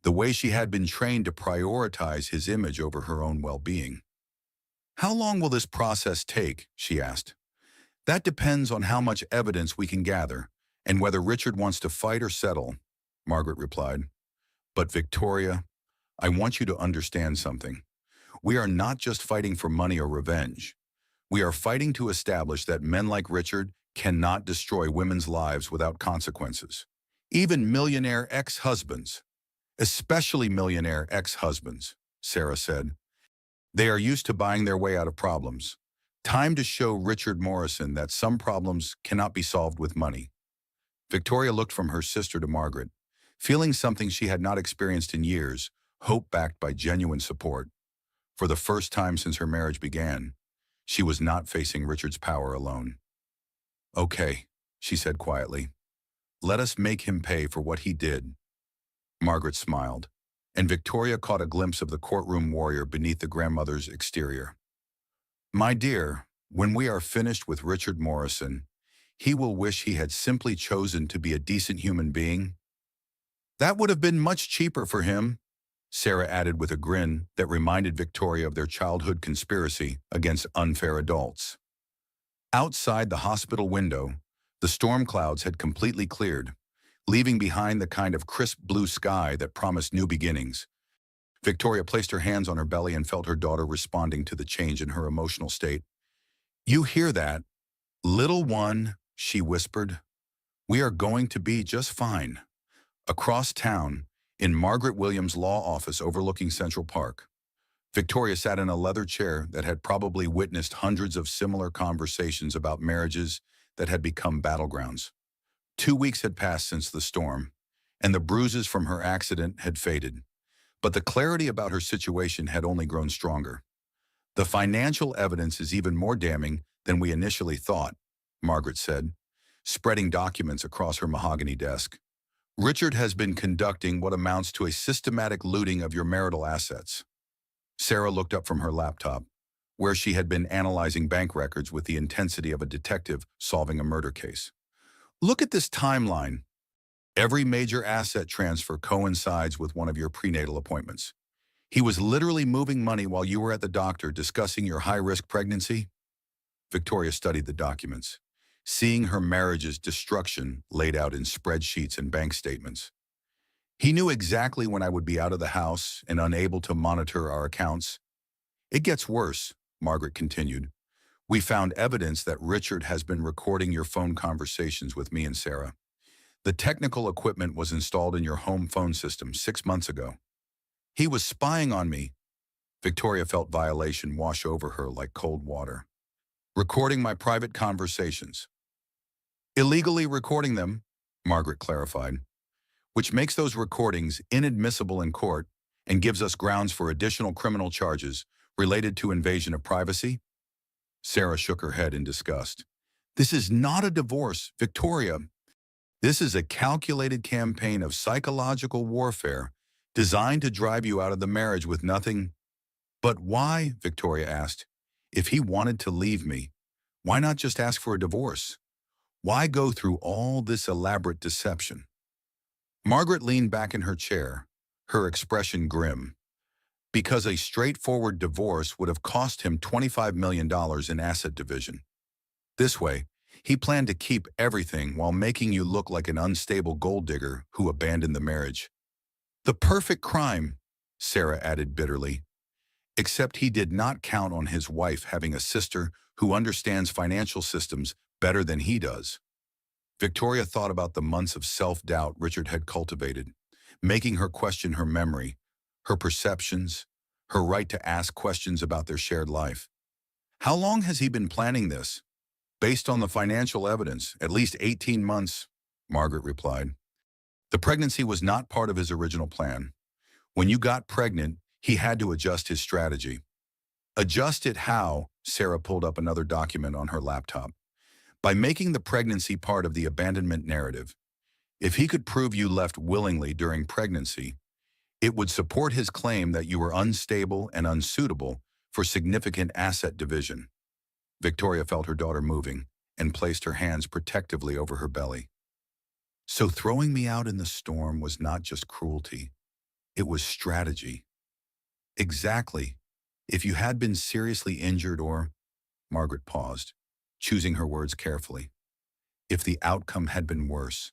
the way she had been trained to prioritize his image over her own well-being. How long will this process take? She asked. That depends on how much evidence we can gather and whether Richard wants to fight or settle, Margaret replied. But Victoria, I want you to understand something. We are not just fighting for money or revenge. We are fighting to establish that men like Richard cannot destroy women's lives without consequences. Even millionaire ex-husbands, especially millionaire ex-husbands, Sarah said. They are used to buying their way out of problems. Time to show Richard Morrison that some problems cannot be solved with money. Victoria looked from her sister to Margaret, feeling something she had not experienced in years, hope backed by genuine support. For the first time since her marriage began, she was not facing Richard's power alone. Okay, she said quietly. Let us make him pay for what he did. Margaret smiled, and Victoria caught a glimpse of the courtroom warrior beneath the grandmother's exterior. My dear, when we are finished with Richard Morrison, he will wish he had simply chosen to be a decent human being. That would have been much cheaper for him, Sarah added with a grin that reminded Victoria of their childhood conspiracy against unfair adults. Outside the hospital window, the storm clouds had completely cleared, leaving behind the kind of crisp blue sky that promised new beginnings. Victoria placed her hands on her belly and felt her daughter responding to the change in her emotional state. You hear that? Little one, she whispered. We are going to be just fine. Across town, in Margaret Williams' law office overlooking Central Park, Victoria sat in a leather chair that had probably witnessed hundreds of similar conversations about marriages that had become battlegrounds. 2 weeks had passed since the storm, and the bruises from her accident had faded. But the clarity about her situation had only grown stronger. The financial evidence is even more damning than we initially thought, Margaret said, spreading documents across her mahogany desk. Richard has been conducting what amounts to a systematic looting of your marital assets. Sarah looked up from her laptop, where she had been analyzing bank records with the intensity of a detective solving a murder case. Look at this timeline. Every major asset transfer coincides with one of your prenatal appointments. He was literally moving money while you were at the doctor discussing your high-risk pregnancy. Victoria studied the documents, seeing her marriage's destruction laid out in spreadsheets and bank statements. He knew exactly when I would be out of the house and unable to monitor our accounts. It gets worse, Margaret continued. We found evidence that Richard has been recording your phone conversations with me and Sarah. The technical equipment was installed in your home phone system 6 months ago. He was spying on me. Victoria felt violation wash over her like cold water. Recording my private conversations. Illegally recording them, Margaret clarified, which makes those recordings inadmissible in court and gives us grounds for additional criminal charges related to invasion of privacy. Sarah shook her head in disgust. This is not a divorce, Victoria. This is a calculated campaign of psychological warfare designed to drive you out of the marriage with nothing. But why, Victoria asked, if he wanted to leave me, why not just ask for a divorce? Why go through all this elaborate deception? Margaret leaned back in her chair, her expression grim. Because a straightforward divorce would have cost him $25 million in asset division. This way, he planned to keep everything while making you look like an unstable gold digger who abandoned the marriage. The perfect crime, Sarah added bitterly. Except he did not count on his wife having a sister who understands financial systems better than he does. Victoria thought about the months of self-doubt Richard had cultivated, making her question her memory, her perceptions, her right to ask questions about their shared life. How long has he been planning this? Based on the financial evidence, at least 18 months. Margaret replied. The pregnancy was not part of his original plan. When you got pregnant, he had to adjust his strategy. Adjust it how? Sarah pulled up another document on her laptop. By making the pregnancy part of the abandonment narrative. If he could prove you left willingly during pregnancy, it would support his claim that you were unstable and unsuitable for significant asset division. Victoria felt her daughter moving and placed her hands protectively over her belly. So throwing me out in the storm was not just cruelty, it was strategy. Exactly. If you had been seriously injured or, Margaret paused, choosing her words carefully. If the outcome had been worse,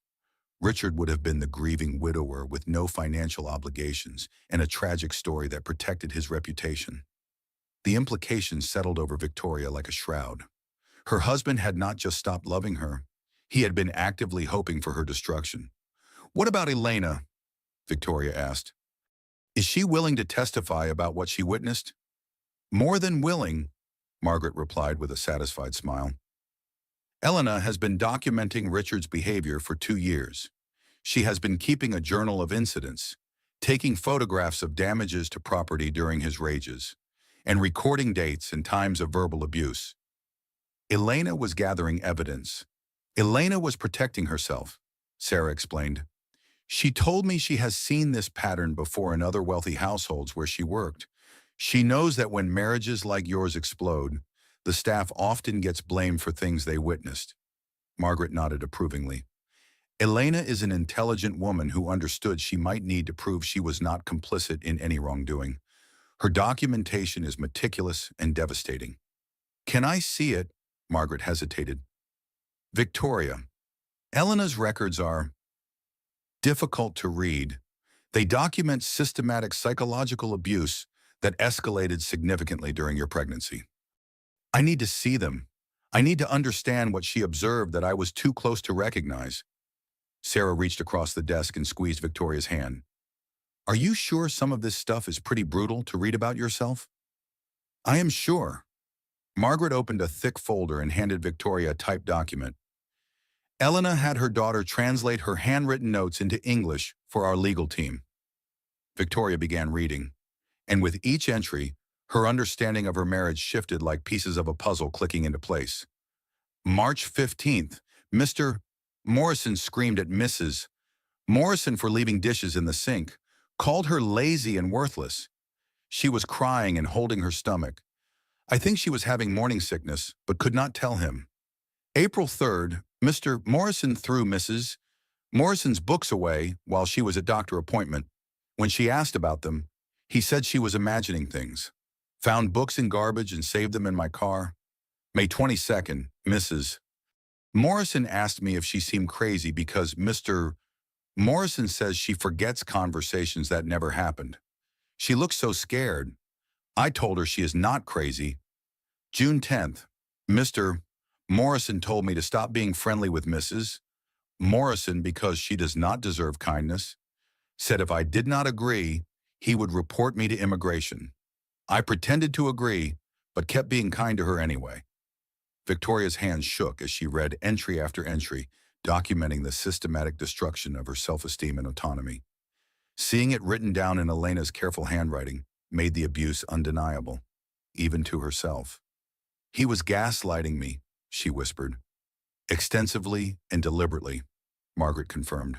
Richard would have been the grieving widower with no financial obligations and a tragic story that protected his reputation. The implications settled over Victoria like a shroud. Her husband had not just stopped loving her, he had been actively hoping for her destruction. What about Elena? Victoria asked. Is she willing to testify about what she witnessed? More than willing, Margaret replied with a satisfied smile. Elena has been documenting Richard's behavior for 2 years. She has been keeping a journal of incidents, taking photographs of damages to property during his rages, and recording dates and times of verbal abuse. Elena was gathering evidence. Elena was protecting herself, Sarah explained. She told me she has seen this pattern before in other wealthy households where she worked. She knows that when marriages like yours explode, the staff often gets blamed for things they witnessed. Margaret nodded approvingly. Elena is an intelligent woman who understood she might need to prove she was not complicit in any wrongdoing. Her documentation is meticulous and devastating. Can I see it? Margaret hesitated. Victoria, Elena's records are difficult to read. They document systematic psychological abuse that escalated significantly during your pregnancy. I need to see them. I need to understand what she observed that I was too close to recognize. Sarah reached across the desk and squeezed Victoria's hand. Are you sure some of this stuff is pretty brutal to read about yourself? I am sure. Margaret opened a thick folder and handed Victoria a typed document. Elena had her daughter translate her handwritten notes into English for our legal team. Victoria began reading, and with each entry, her understanding of her marriage shifted like pieces of a puzzle clicking into place. March 15th, Mr. Morrison screamed at Mrs. Morrison for leaving dishes in the sink, called her lazy and worthless. She was crying and holding her stomach. I think she was having morning sickness, but could not tell him. April 3rd, Mr. Morrison threw Mrs. Morrison's books away while she was at doctor appointment. When she asked about them, he said she was imagining things. Found books in garbage and saved them in my car. May 22nd, Mrs. Morrison asked me if she seemed crazy because Mr. Morrison says she forgets conversations that never happened. She looks so scared. I told her she is not crazy. June 10th, Mr. Morrison told me to stop being friendly with Mrs. Morrison because she does not deserve kindness. Said if I did not agree, he would report me to immigration. I pretended to agree, but kept being kind to her anyway. Victoria's hands shook as she read entry after entry, documenting the systematic destruction of her self-esteem and autonomy. Seeing it written down in Elena's careful handwriting made the abuse undeniable, even to herself. He was gaslighting me, she whispered. Extensively and deliberately, Margaret confirmed.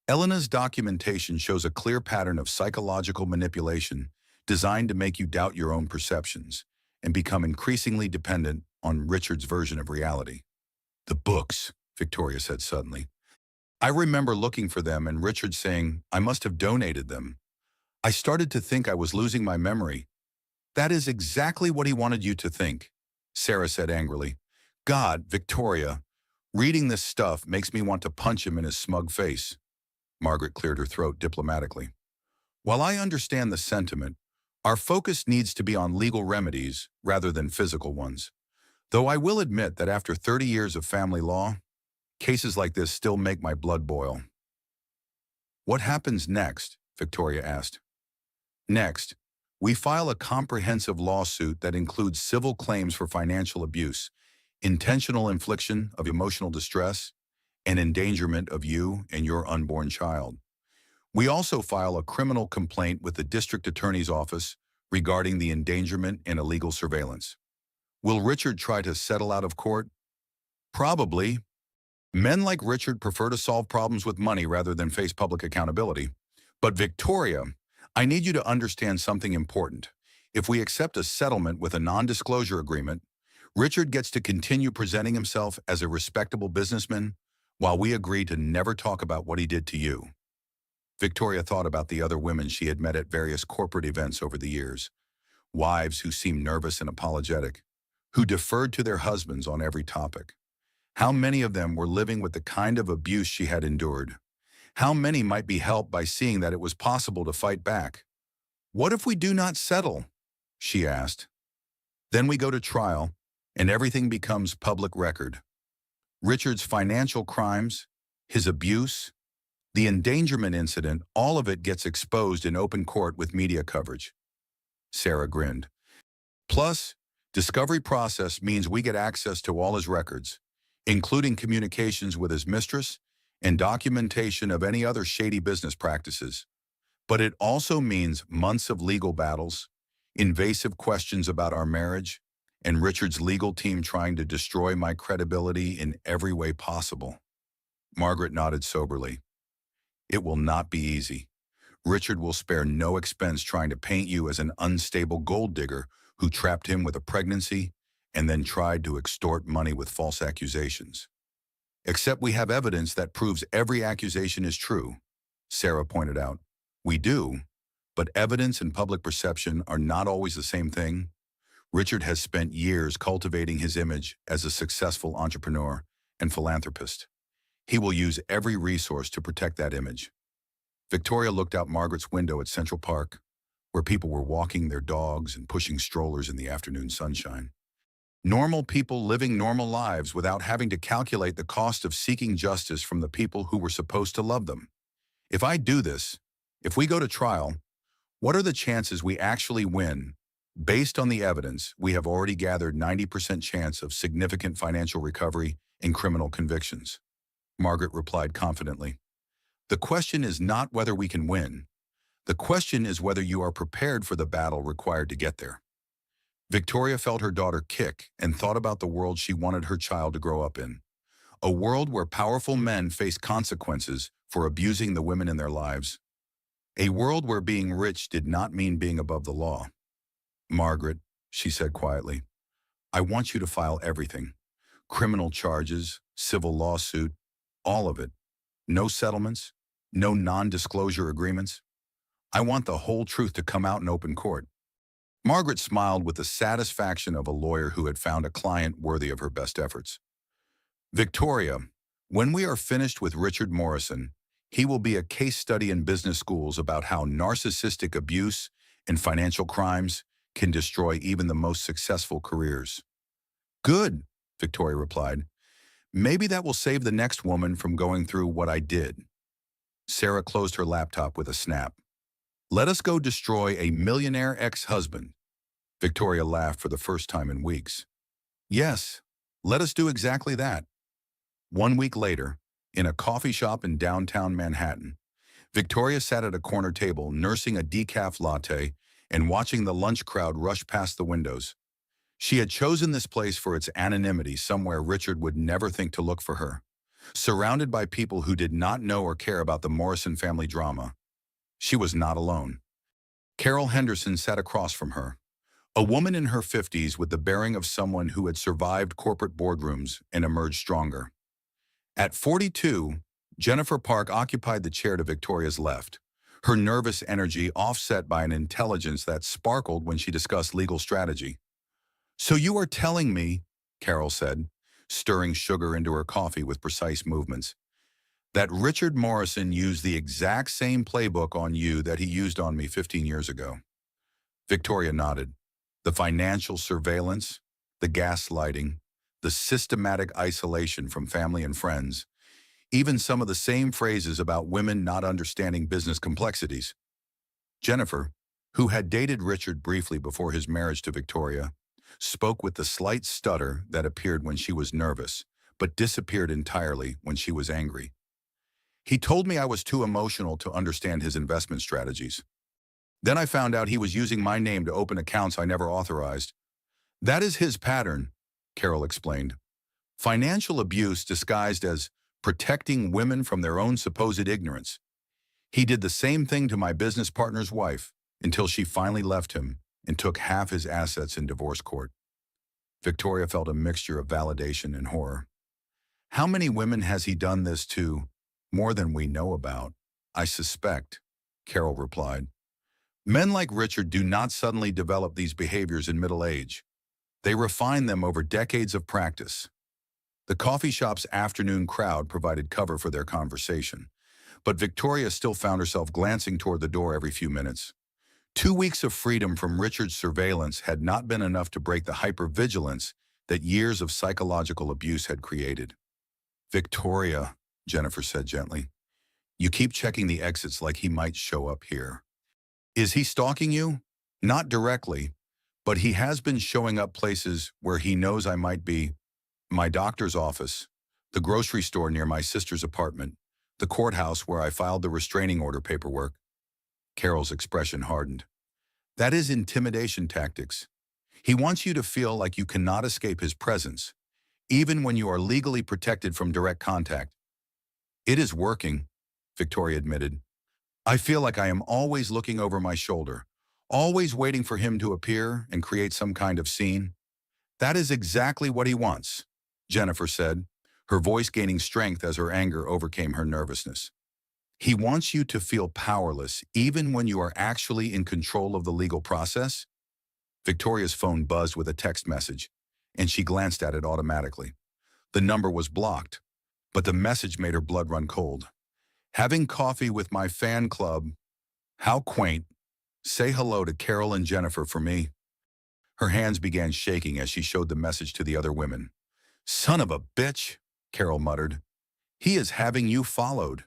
Elena's documentation shows a clear pattern of psychological manipulation designed to make you doubt your own perceptions and become increasingly dependent on Richard's version of reality. The books, Victoria said suddenly. I remember looking for them and Richard saying I must have donated them. I started to think I was losing my memory. That is exactly what he wanted you to think, Sarah said angrily. God, Victoria, reading this stuff makes me want to punch him in his smug face. Margaret cleared her throat diplomatically. While I understand the sentiment, our focus needs to be on legal remedies rather than physical ones. Though I will admit that after 30 years of family law, cases like this still make my blood boil. What happens next? Victoria asked. Next, we file a comprehensive lawsuit that includes civil claims for financial abuse, intentional infliction of emotional distress, and endangerment of you and your unborn child. We also file a criminal complaint with the district attorney's office regarding the endangerment and illegal surveillance. Will Richard try to settle out of court? Probably. Men like Richard prefer to solve problems with money rather than face public accountability. But Victoria, I need you to understand something important. If we accept a settlement with a non-disclosure agreement, Richard gets to continue presenting himself as a respectable businessman while we agree to never talk about what he did to you. Victoria thought about the other women she had met at various corporate events over the years, wives who seemed nervous and apologetic, who deferred to their husbands on every topic. How many of them were living with the kind of abuse she had endured? How many might be helped by seeing that it was possible to fight back? What if we do not settle? She asked. Then we go to trial, and everything becomes public record. Richard's financial crimes, his abuse, the endangerment incident, all of it gets exposed in open court with media coverage. Sarah grinned. Plus, discovery process means we get access to all his records, including communications with his mistress and documentation of any other shady business practices. But it also means months of legal battles, invasive questions about our marriage, and Richard's legal team trying to destroy my credibility in every way possible. Margaret nodded soberly. It will not be easy. Richard will spare no expense trying to paint you as an unstable gold digger who trapped him with a pregnancy and then tried to extort money with false accusations. Except we have evidence that proves every accusation is true, Sarah pointed out. We do, but evidence and public perception are not always the same thing. Richard has spent years cultivating his image as a successful entrepreneur and philanthropist. He will use every resource to protect that image. Victoria looked out Margaret's window at Central Park, where people were walking their dogs and pushing strollers in the afternoon sunshine. Normal people living normal lives without having to calculate the cost of seeking justice from the people who were supposed to love them. If I do this, if we go to trial, what are the chances we actually win? Based on the evidence, we have already gathered 90% chance of significant financial recovery and criminal convictions. Margaret replied confidently. The question is not whether we can win. The question is whether you are prepared for the battle required to get there. Victoria felt her daughter kick and thought about the world she wanted her child to grow up in. A world where powerful men face consequences for abusing the women in their lives. A world where being rich did not mean being above the law. Margaret, she said quietly, I want you to file everything. Criminal charges, civil lawsuit, all of it. No settlements, no non-disclosure agreements. I want the whole truth to come out in open court. Margaret smiled with the satisfaction of a lawyer who had found a client worthy of her best efforts. Victoria, when we are finished with Richard Morrison, he will be a case study in business schools about how narcissistic abuse and financial crimes can destroy even the most successful careers. Good, Victoria replied. Maybe that will save the next woman from going through what I did. Sarah closed her laptop with a snap. Let us go destroy a millionaire ex-husband. Victoria laughed for the first time in weeks. Yes, let us do exactly that. 1 week later, in a coffee shop in downtown Manhattan, Victoria sat at a corner table nursing a decaf latte and watching the lunch crowd rush past the windows. She had chosen this place for its anonymity, somewhere Richard would never think to look for her. Surrounded by people who did not know or care about the Morrison family drama, she was not alone. Carol Henderson sat across from her, a woman in her 50s with the bearing of someone who had survived corporate boardrooms and emerged stronger. At 42, Jennifer Park occupied the chair to Victoria's left, her nervous energy offset by an intelligence that sparkled when she discussed legal strategy. So you are telling me, Carol said, stirring sugar into her coffee with precise movements, that Richard Morrison used the exact same playbook on you that he used on me 15 years ago. Victoria nodded. The financial surveillance, the gaslighting, the systematic isolation from family and friends, even some of the same phrases about women not understanding business complexities. Jennifer, who had dated Richard briefly before his marriage to Victoria, spoke with the slight stutter that appeared when she was nervous, but disappeared entirely when she was angry. He told me I was too emotional to understand his investment strategies. Then I found out he was using my name to open accounts I never authorized. That is his pattern, Carol explained. Financial abuse disguised as protecting women from their own supposed ignorance. He did the same thing to my business partner's wife until she finally left him and took half his assets in divorce court. Victoria felt a mixture of validation and horror. How many women has he done this to? More than we know about, I suspect, Carol replied. Men like Richard do not suddenly develop these behaviors in middle age. They refine them over decades of practice. The coffee shop's afternoon crowd provided cover for their conversation, but Victoria still found herself glancing toward the door every few minutes. 2 weeks of freedom from Richard's surveillance had not been enough to break the hypervigilance that years of psychological abuse had created. Victoria, Jennifer said gently, you keep checking the exits like he might show up here. Is he stalking you? Not directly, but he has been showing up places where he knows I might be. My doctor's office, the grocery store near my sister's apartment, the courthouse where I filed the restraining order paperwork. Carol's expression hardened. That is intimidation tactics. He wants you to feel like you cannot escape his presence, even when you are legally protected from direct contact. It is working, Victoria admitted. I feel like I am always looking over my shoulder, always waiting for him to appear and create some kind of scene. That is exactly what he wants, Jennifer said, her voice gaining strength as her anger overcame her nervousness. He wants you to feel powerless even when you are actually in control of the legal process? Victoria's phone buzzed with a text message, and she glanced at it automatically. The number was blocked, but the message made her blood run cold. Having coffee with my fan club. How quaint. Say hello to Carol and Jennifer for me. Her hands began shaking as she showed the message to the other women. Son of a bitch, Carol muttered. He is having you followed.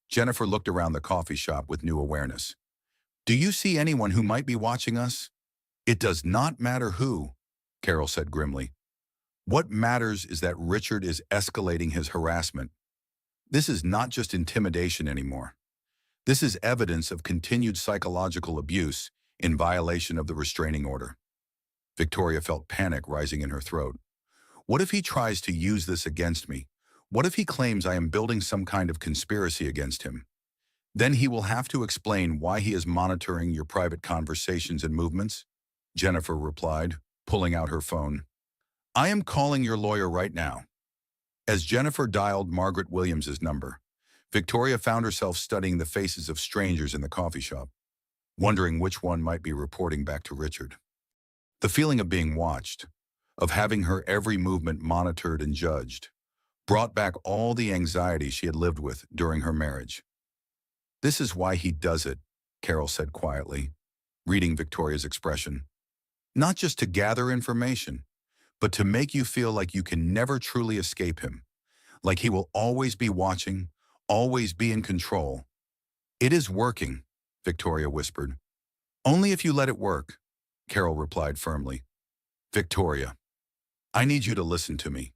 Jennifer looked around the coffee shop with new awareness. Do you see anyone who might be watching us? It does not matter who, Carol said grimly. What matters is that Richard is escalating his harassment. This is not just intimidation anymore. This is evidence of continued psychological abuse in violation of the restraining order. Victoria felt panic rising in her throat. What if he tries to use this against me? What if he claims I am building some kind of conspiracy against him? Then he will have to explain why he is monitoring your private conversations and movements, Jennifer replied, pulling out her phone. I am calling your lawyer right now. As Jennifer dialed Margaret Williams's number, Victoria found herself studying the faces of strangers in the coffee shop, wondering which one might be reporting back to Richard. The feeling of being watched, of having her every movement monitored and judged, brought back all the anxiety she had lived with during her marriage. This is why he does it, Carol said quietly, reading Victoria's expression. Not just to gather information, but to make you feel like you can never truly escape him, like he will always be watching, always be in control. It is working, Victoria whispered. Only if you let it work, Carol replied firmly. Victoria, I need you to listen to me.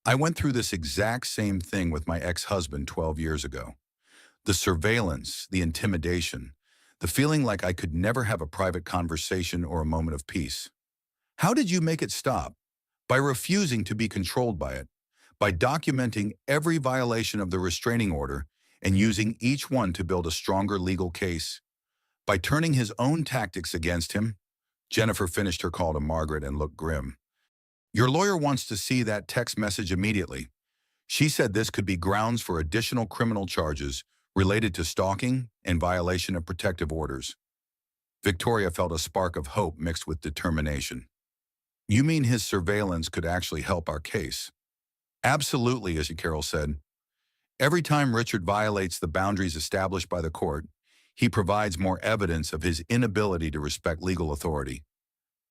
I went through this exact same thing with my ex-husband 12 years ago. The surveillance, the intimidation, the feeling like I could never have a private conversation or a moment of peace. How did you make it stop? By refusing to be controlled by it, by documenting every violation of the restraining order and using each one to build a stronger legal case. By turning his own tactics against him. Jennifer finished her call to Margaret and looked grim. Your lawyer wants to see that text message immediately. She said this could be grounds for additional criminal charges related to stalking and violation of protective orders. Victoria felt a spark of hope mixed with determination. You mean his surveillance could actually help our case? Absolutely, as Carol said. Every time Richard violates the boundaries established by the court, he provides more evidence of his inability to respect legal authority.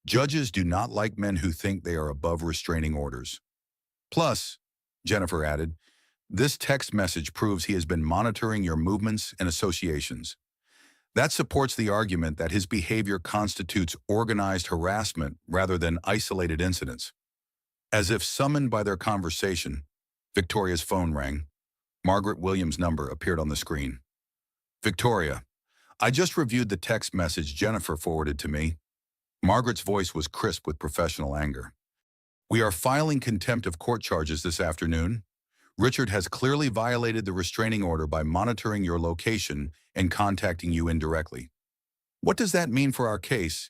Judges do not like men who think they are above restraining orders. Plus, Jennifer added, this text message proves he has been monitoring your movements and associations. That supports the argument that his behavior constitutes organized harassment rather than isolated incidents. As if summoned by their conversation, Victoria's phone rang. Margaret Williams' number appeared on the screen. Victoria, I just reviewed the text message Jennifer forwarded to me. Margaret's voice was crisp with professional anger. We are filing contempt of court charges this afternoon. Richard has clearly violated the restraining order by monitoring your location and contacting you indirectly. What does that mean for our case?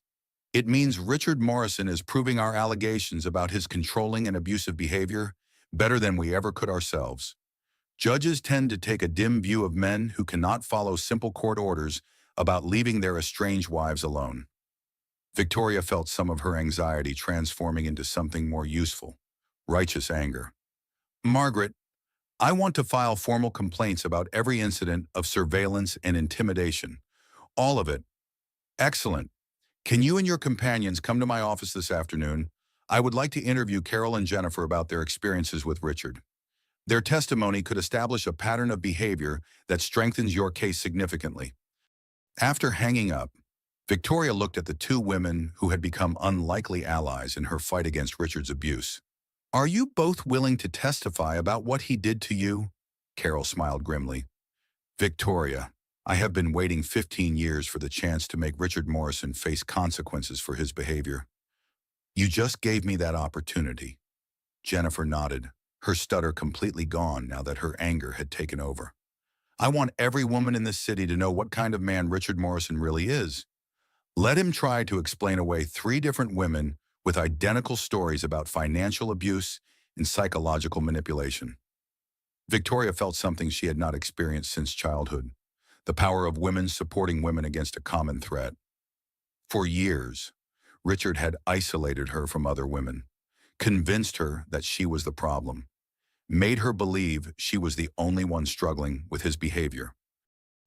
It means Richard Morrison is proving our allegations about his controlling and abusive behavior better than we ever could ourselves. Judges tend to take a dim view of men who cannot follow simple court orders about leaving their estranged wives alone. Victoria felt some of her anxiety transforming into something more useful, righteous anger. Margaret, I want to file formal complaints about every incident of surveillance and intimidation. All of it. Excellent. Can you and your companions come to my office this afternoon? I would like to interview Carol and Jennifer about their experiences with Richard. Their testimony could establish a pattern of behavior that strengthens your case significantly. After hanging up, Victoria looked at the two women who had become unlikely allies in her fight against Richard's abuse. Are you both willing to testify about what he did to you? Carol smiled grimly. Victoria, I have been waiting 15 years for the chance to make Richard Morrison face consequences for his behavior. You just gave me that opportunity. Jennifer nodded, her stutter completely gone now that her anger had taken over. I want every woman in this city to know what kind of man Richard Morrison really is. Let him try to explain away 3 different women with identical stories about financial abuse and psychological manipulation. Victoria felt something she had not experienced since childhood, the power of women supporting women against a common threat. For years, Richard had isolated her from other women, convinced her that she was the problem, made her believe she was the only one struggling with his behavior.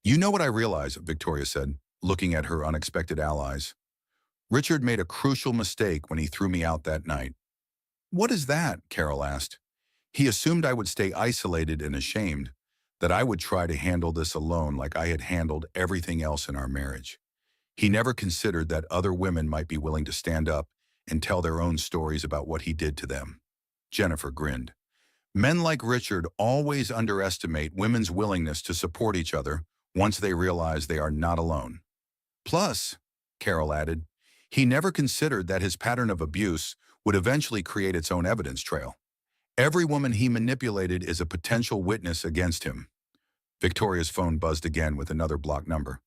You know what I realize, Victoria said, looking at her unexpected allies. Richard made a crucial mistake when he threw me out that night. What is that? Carol asked. He assumed I would stay isolated and ashamed, that I would try to handle this alone like I had handled everything else in our marriage. He never considered that other women might be willing to stand up and tell their own stories about what he did to them. Jennifer grinned. Men like Richard always underestimate women's willingness to support each other once they realize they are not alone. Plus, Carol added, he never considered that his pattern of abuse would eventually create its own evidence trail. Every woman he manipulated is a potential witness against him. Victoria's phone buzzed again with another blocked number,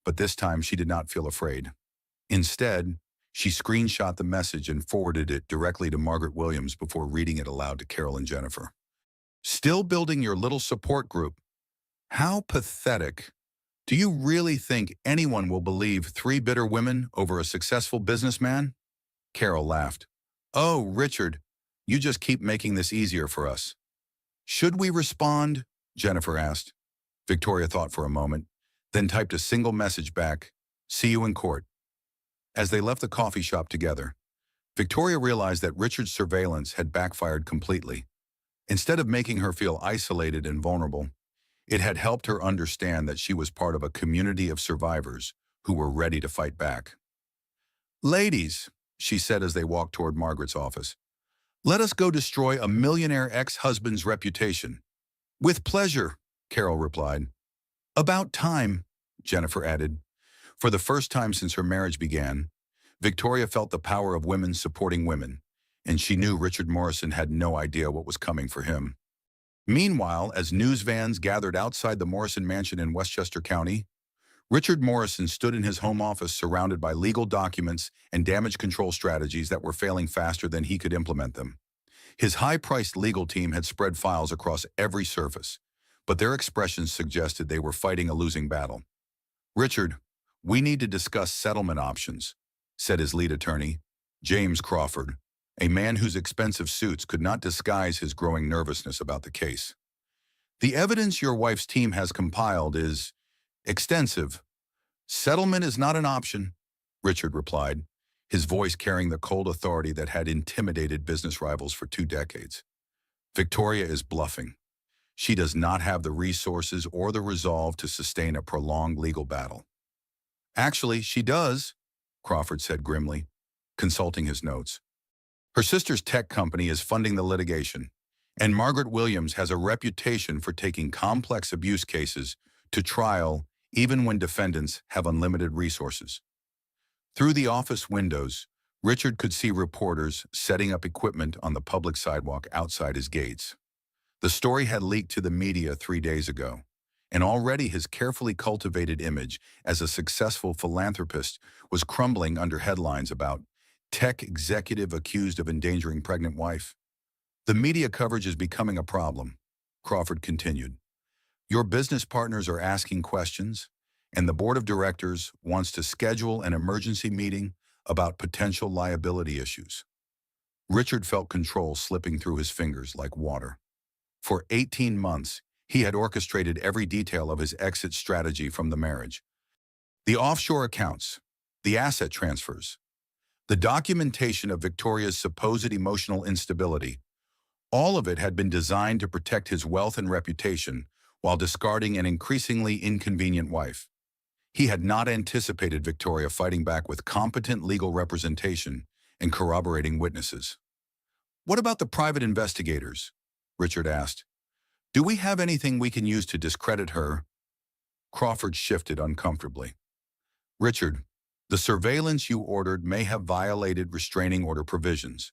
but this time she did not feel afraid. Instead, she screenshot the message and forwarded it directly to Margaret Williams before reading it aloud to Carol and Jennifer. Still building your little support group. How pathetic. Do you really think anyone will believe 3 bitter women over a successful businessman? Carol laughed. Oh, Richard, you just keep making this easier for us. Should we respond? Jennifer asked. Victoria thought for a moment, then typed a single message back, see you in court. As they left the coffee shop together, Victoria realized that Richard's surveillance had backfired completely. Instead of making her feel isolated and vulnerable, it had helped her understand that she was part of a community of survivors who were ready to fight back. Ladies, she said as they walked toward Margaret's office, let us go destroy a millionaire ex-husband's reputation. With pleasure, Carol replied. About time, Jennifer added. For the first time since her marriage began, Victoria felt the power of women supporting women, and she knew Richard Morrison had no idea what was coming for him. Meanwhile, as news vans gathered outside the Morrison mansion in Westchester County, Richard Morrison stood in his home office surrounded by legal documents and damage control strategies that were failing faster than he could implement them. His high-priced legal team had spread files across every surface, but their expressions suggested they were fighting a losing battle. Richard, we need to discuss settlement options, said his lead attorney, James Crawford, a man whose expensive suits could not disguise his growing nervousness about the case. The evidence your wife's team has compiled is extensive. Settlement is not an option, Richard replied, his voice carrying the cold authority that had intimidated business rivals for 2 decades. Victoria is bluffing. She does not have the resources or the resolve to sustain a prolonged legal battle. Actually, she does, Crawford said grimly, consulting his notes. Her sister's tech company is funding the litigation, And Margaret Williams has a reputation for taking complex abuse cases to trial even when defendants have unlimited resources. Through the office windows, Richard could see reporters setting up equipment on the public sidewalk outside his gates. The story had leaked to the media 3 days ago, and already his carefully cultivated image as a successful philanthropist was crumbling under headlines about tech executive accused of endangering pregnant wife. The media coverage is becoming a problem, Crawford continued. Your business partners are asking questions, and the board of directors wants to schedule an emergency meeting about potential liability issues. Richard felt control slipping through his fingers like water. For 18 months, he had orchestrated every detail of his exit strategy from the marriage. The offshore accounts, the asset transfers, the documentation of Victoria's supposed emotional instability, all of it had been designed to protect his wealth and reputation while discarding an increasingly inconvenient wife. He had not anticipated Victoria fighting back with competent legal representation and corroborating witnesses. What about the private investigators? Richard asked. Do we have anything we can use to discredit her? Crawford shifted uncomfortably. Richard, the surveillance you ordered may have violated restraining order provisions.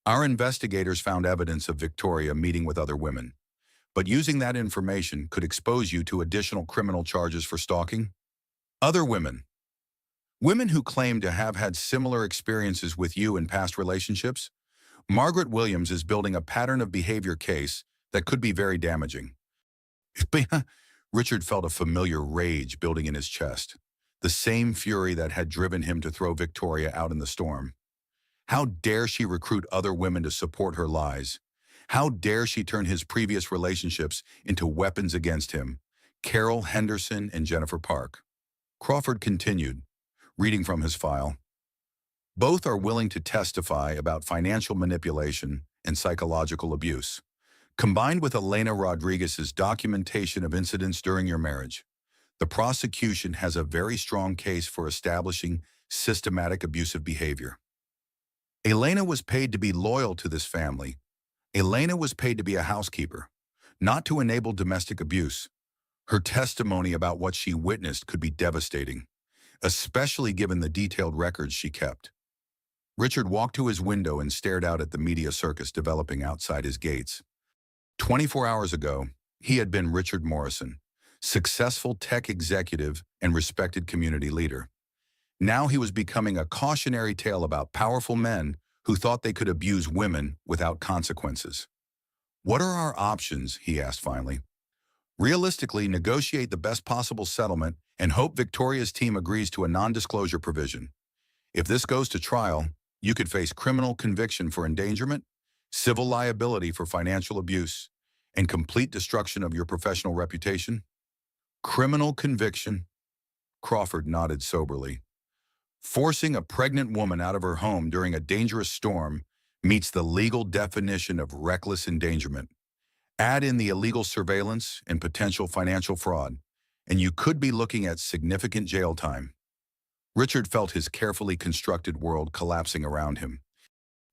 Our investigators found evidence of Victoria meeting with other women, but using that information could expose you to additional criminal charges for stalking. Other women. Women who claim to have had similar experiences with you in past relationships? Margaret Williams is building a pattern of behavior case that could be very damaging. Richard felt a familiar rage building in his chest, the same fury that had driven him to throw Victoria out in the storm. How dare she recruit other women to support her lies? How dare she turn his previous relationships into weapons against him? Carol Henderson and Jennifer Park. Crawford continued, reading from his file. Both are willing to testify about financial manipulation and psychological abuse, combined with Elena Rodriguez's documentation of incidents during your marriage. The prosecution has a very strong case for establishing systematic abusive behavior. Elena was paid to be loyal to this family. Elena was paid to be a housekeeper, not to enable domestic abuse. Her testimony about what she witnessed could be devastating, especially given the detailed records she kept. Richard walked to his window and stared out at the media circus developing outside his gates. 24 hours ago, he had been Richard Morrison, successful tech executive and respected community leader. Now he was becoming a cautionary tale about powerful men who thought they could abuse women without consequences. What are our options, he asked finally. Realistically, negotiate the best possible settlement and hope Victoria's team agrees to a non-disclosure provision. If this goes to trial, you could face criminal conviction for endangerment, civil liability for financial abuse, and complete destruction of your professional reputation. Criminal conviction? Crawford nodded soberly. Forcing a pregnant woman out of her home during a dangerous storm meets the legal definition of reckless endangerment. Add in the illegal surveillance and potential financial fraud, and you could be looking at significant jail time. Richard felt his carefully constructed world collapsing around him.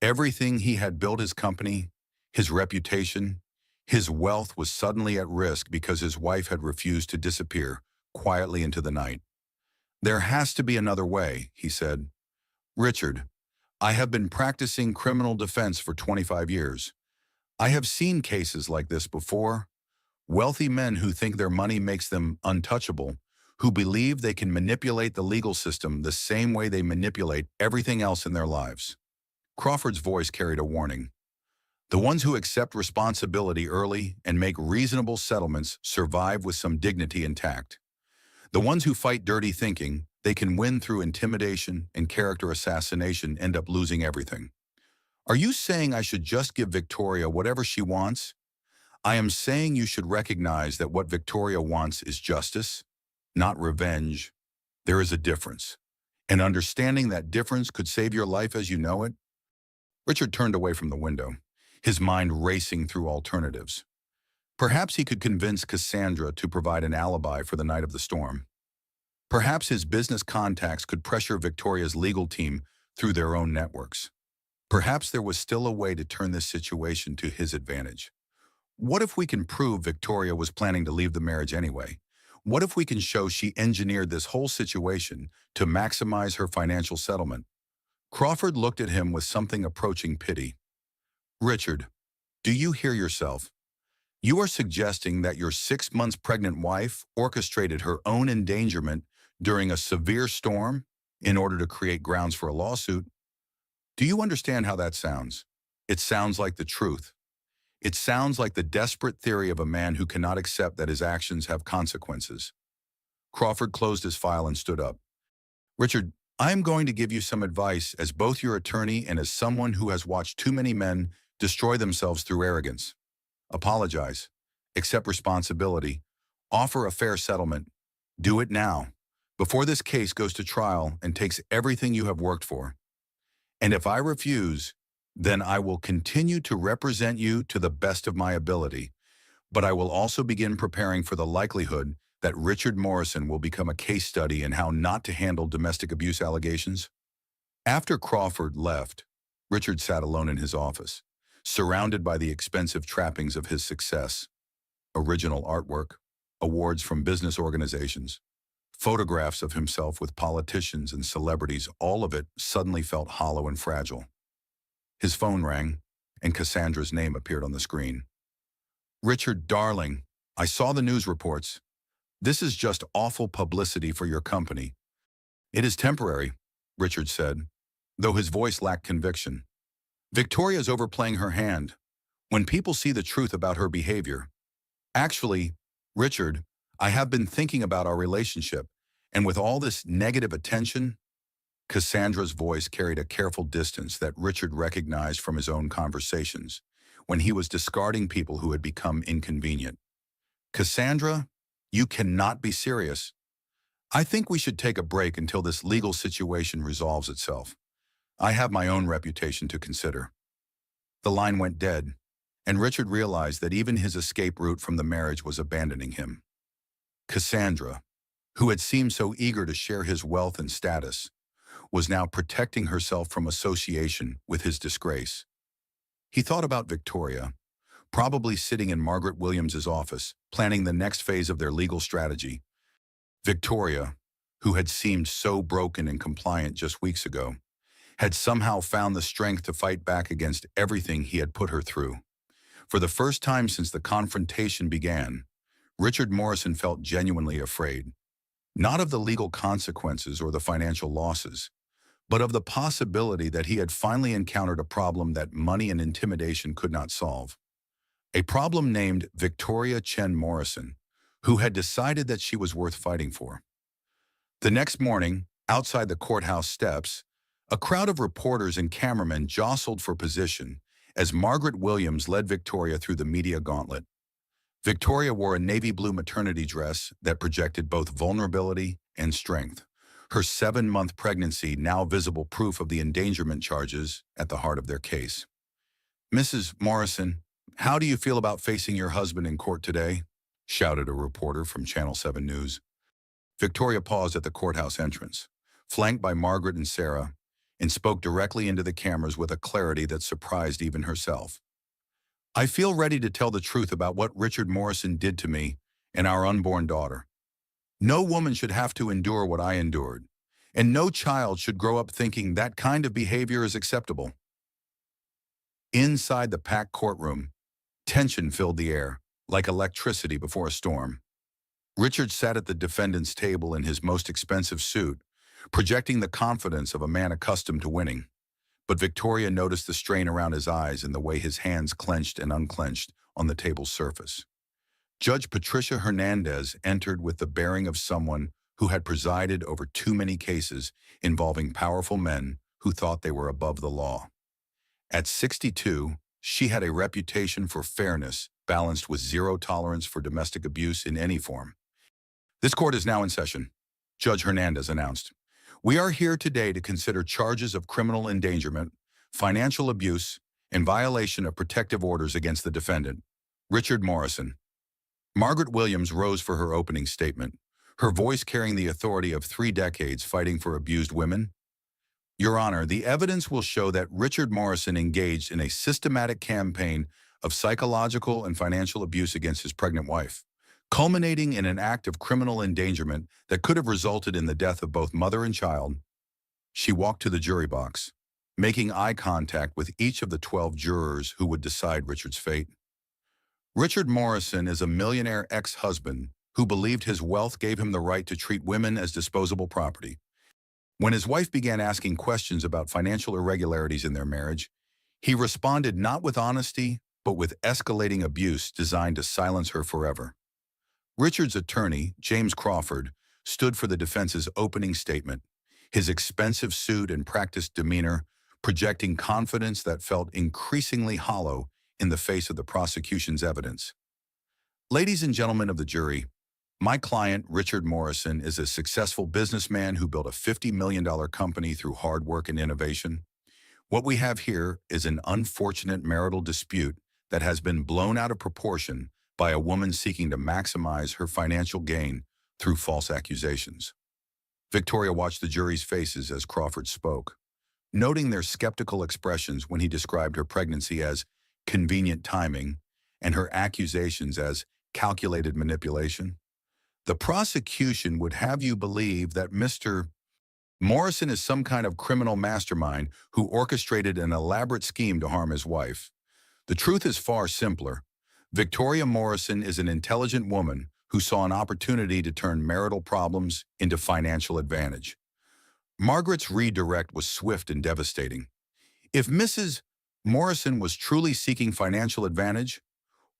Everything he had built, his company, his reputation, his wealth, was suddenly at risk because his wife had refused to disappear quietly into the night. There has to be another way, he said. Richard, I have been practicing criminal defense for 25 years. I have seen cases like this before. Wealthy men who think their money makes them untouchable, who believe they can manipulate the legal system the same way they manipulate everything else in their lives. Crawford's voice carried a warning. The ones who accept responsibility early and make reasonable settlements survive with some dignity intact. The ones who fight dirty thinking they can win through intimidation and character assassination end up losing everything. Are you saying I should just give Victoria whatever she wants? I am saying you should recognize that what Victoria wants is justice, not revenge. There is a difference, and understanding that difference could save your life as you know it. Richard turned away from the window, his mind racing through alternatives. Perhaps he could convince Cassandra to provide an alibi for the night of the storm. Perhaps his business contacts could pressure Victoria's legal team through their own networks. Perhaps there was still a way to turn this situation to his advantage. What if we can prove Victoria was planning to leave the marriage anyway? What if we can show she engineered this whole situation to maximize her financial settlement? Crawford looked at him with something approaching pity. Richard, do you hear yourself? You are suggesting that your 6 months pregnant wife orchestrated her own endangerment during a severe storm in order to create grounds for a lawsuit? Do you understand how that sounds? It sounds like the truth. It sounds like the desperate theory of a man who cannot accept that his actions have consequences. Crawford closed his file and stood up. Richard, I am going to give you some advice as both your attorney and as someone who has watched too many men destroy themselves through arrogance. Apologize. Accept responsibility. Offer a fair settlement. Do it now, before this case goes to trial and takes everything you have worked for. And if I refuse, then I will continue to represent you to the best of my ability, but I will also begin preparing for the likelihood that Richard Morrison will become a case study in how not to handle domestic abuse allegations. After Crawford left, Richard sat alone in his office, surrounded by the expensive trappings of his success: original artwork, awards from business organizations, photographs of himself with politicians and celebrities. All of it suddenly felt hollow and fragile. His phone rang, and Cassandra's name appeared on the screen. Richard, darling, I saw the news reports. This is just awful publicity for your company. It is temporary, Richard said, though his voice lacked conviction. Victoria's overplaying her hand. When people see the truth about her behavior. Actually, Richard, I have been thinking about our relationship, and with all this negative attention, Cassandra's voice carried a careful distance that Richard recognized from his own conversations when he was discarding people who had become inconvenient. Cassandra, you cannot be serious. I think we should take a break until this legal situation resolves itself. I have my own reputation to consider. The line went dead, and Richard realized that even his escape route from the marriage was abandoning him. Cassandra, who had seemed so eager to share his wealth and status, was now protecting herself from association with his disgrace. He thought about Victoria, probably sitting in Margaret Williams's office, planning the next phase of their legal strategy. Victoria, who had seemed so broken and compliant just weeks ago, had somehow found the strength to fight back against everything he had put her through. For the first time since the confrontation began, Richard Morrison felt genuinely afraid, not of the legal consequences or the financial losses, but of the possibility that he had finally encountered a problem that money and intimidation could not solve. A problem named Victoria Chen Morrison, who had decided that she was worth fighting for. The next morning, outside the courthouse steps, a crowd of reporters and cameramen jostled for position as Margaret Williams led Victoria through the media gauntlet. Victoria wore a navy blue maternity dress that projected both vulnerability and strength, her 7-month pregnancy now visible proof of the endangerment charges at the heart of their case. Mrs. Morrison, how do you feel about facing your husband in court today? Shouted a reporter from Channel 7 News. Victoria paused at the courthouse entrance, flanked by Margaret and Sarah, and spoke directly into the cameras with a clarity that surprised even herself. I feel ready to tell the truth about what Richard Morrison did to me and our unborn daughter. No woman should have to endure what I endured, and no child should grow up thinking that kind of behavior is acceptable. Inside the packed courtroom, tension filled the air, like electricity before a storm. Richard sat at the defendant's table in his most expensive suit, projecting the confidence of a man accustomed to winning. But Victoria noticed the strain around his eyes and the way his hands clenched and unclenched on the table's surface. Judge Patricia Hernandez entered with the bearing of someone who had presided over too many cases involving powerful men who thought they were above the law. At 62, she had a reputation for fairness balanced with zero tolerance for domestic abuse in any form. This court is now in session, Judge Hernandez announced. We are here today to consider charges of criminal endangerment, financial abuse, and violation of protective orders against the defendant, Richard Morrison. Margaret Williams rose for her opening statement, her voice carrying the authority of 3 decades fighting for abused women. Your Honor, the evidence will show that Richard Morrison engaged in a systematic campaign of psychological and financial abuse against his pregnant wife, culminating in an act of criminal endangerment that could have resulted in the death of both mother and child. She walked to the jury box, making eye contact with each of the 12 jurors who would decide Richard's fate. Richard Morrison is a millionaire ex-husband who believed his wealth gave him the right to treat women as disposable property. When his wife began asking questions about financial irregularities in their marriage, he responded not with honesty, but with escalating abuse designed to silence her forever. Richard's attorney, James Crawford, stood for the defense's opening statement, his expensive suit and practiced demeanor projecting confidence that felt increasingly hollow in the face of the prosecution's evidence. Ladies and gentlemen of the jury, my client, Richard Morrison, is a successful businessman who built a $50 million company through hard work and innovation. What we have here is an unfortunate marital dispute that has been blown out of proportion by a woman seeking to maximize her financial gain through false accusations. Victoria watched the jury's faces as Crawford spoke, noting their skeptical expressions when he described her pregnancy as convenient timing and her accusations as calculated manipulation. The prosecution would have you believe that Mr. Morrison is some kind of criminal mastermind who orchestrated an elaborate scheme to harm his wife. The truth is far simpler. Victoria Morrison is an intelligent woman who saw an opportunity to turn marital problems into financial advantage. Margaret's redirect was swift and devastating. If Mrs. Morrison was truly seeking financial advantage,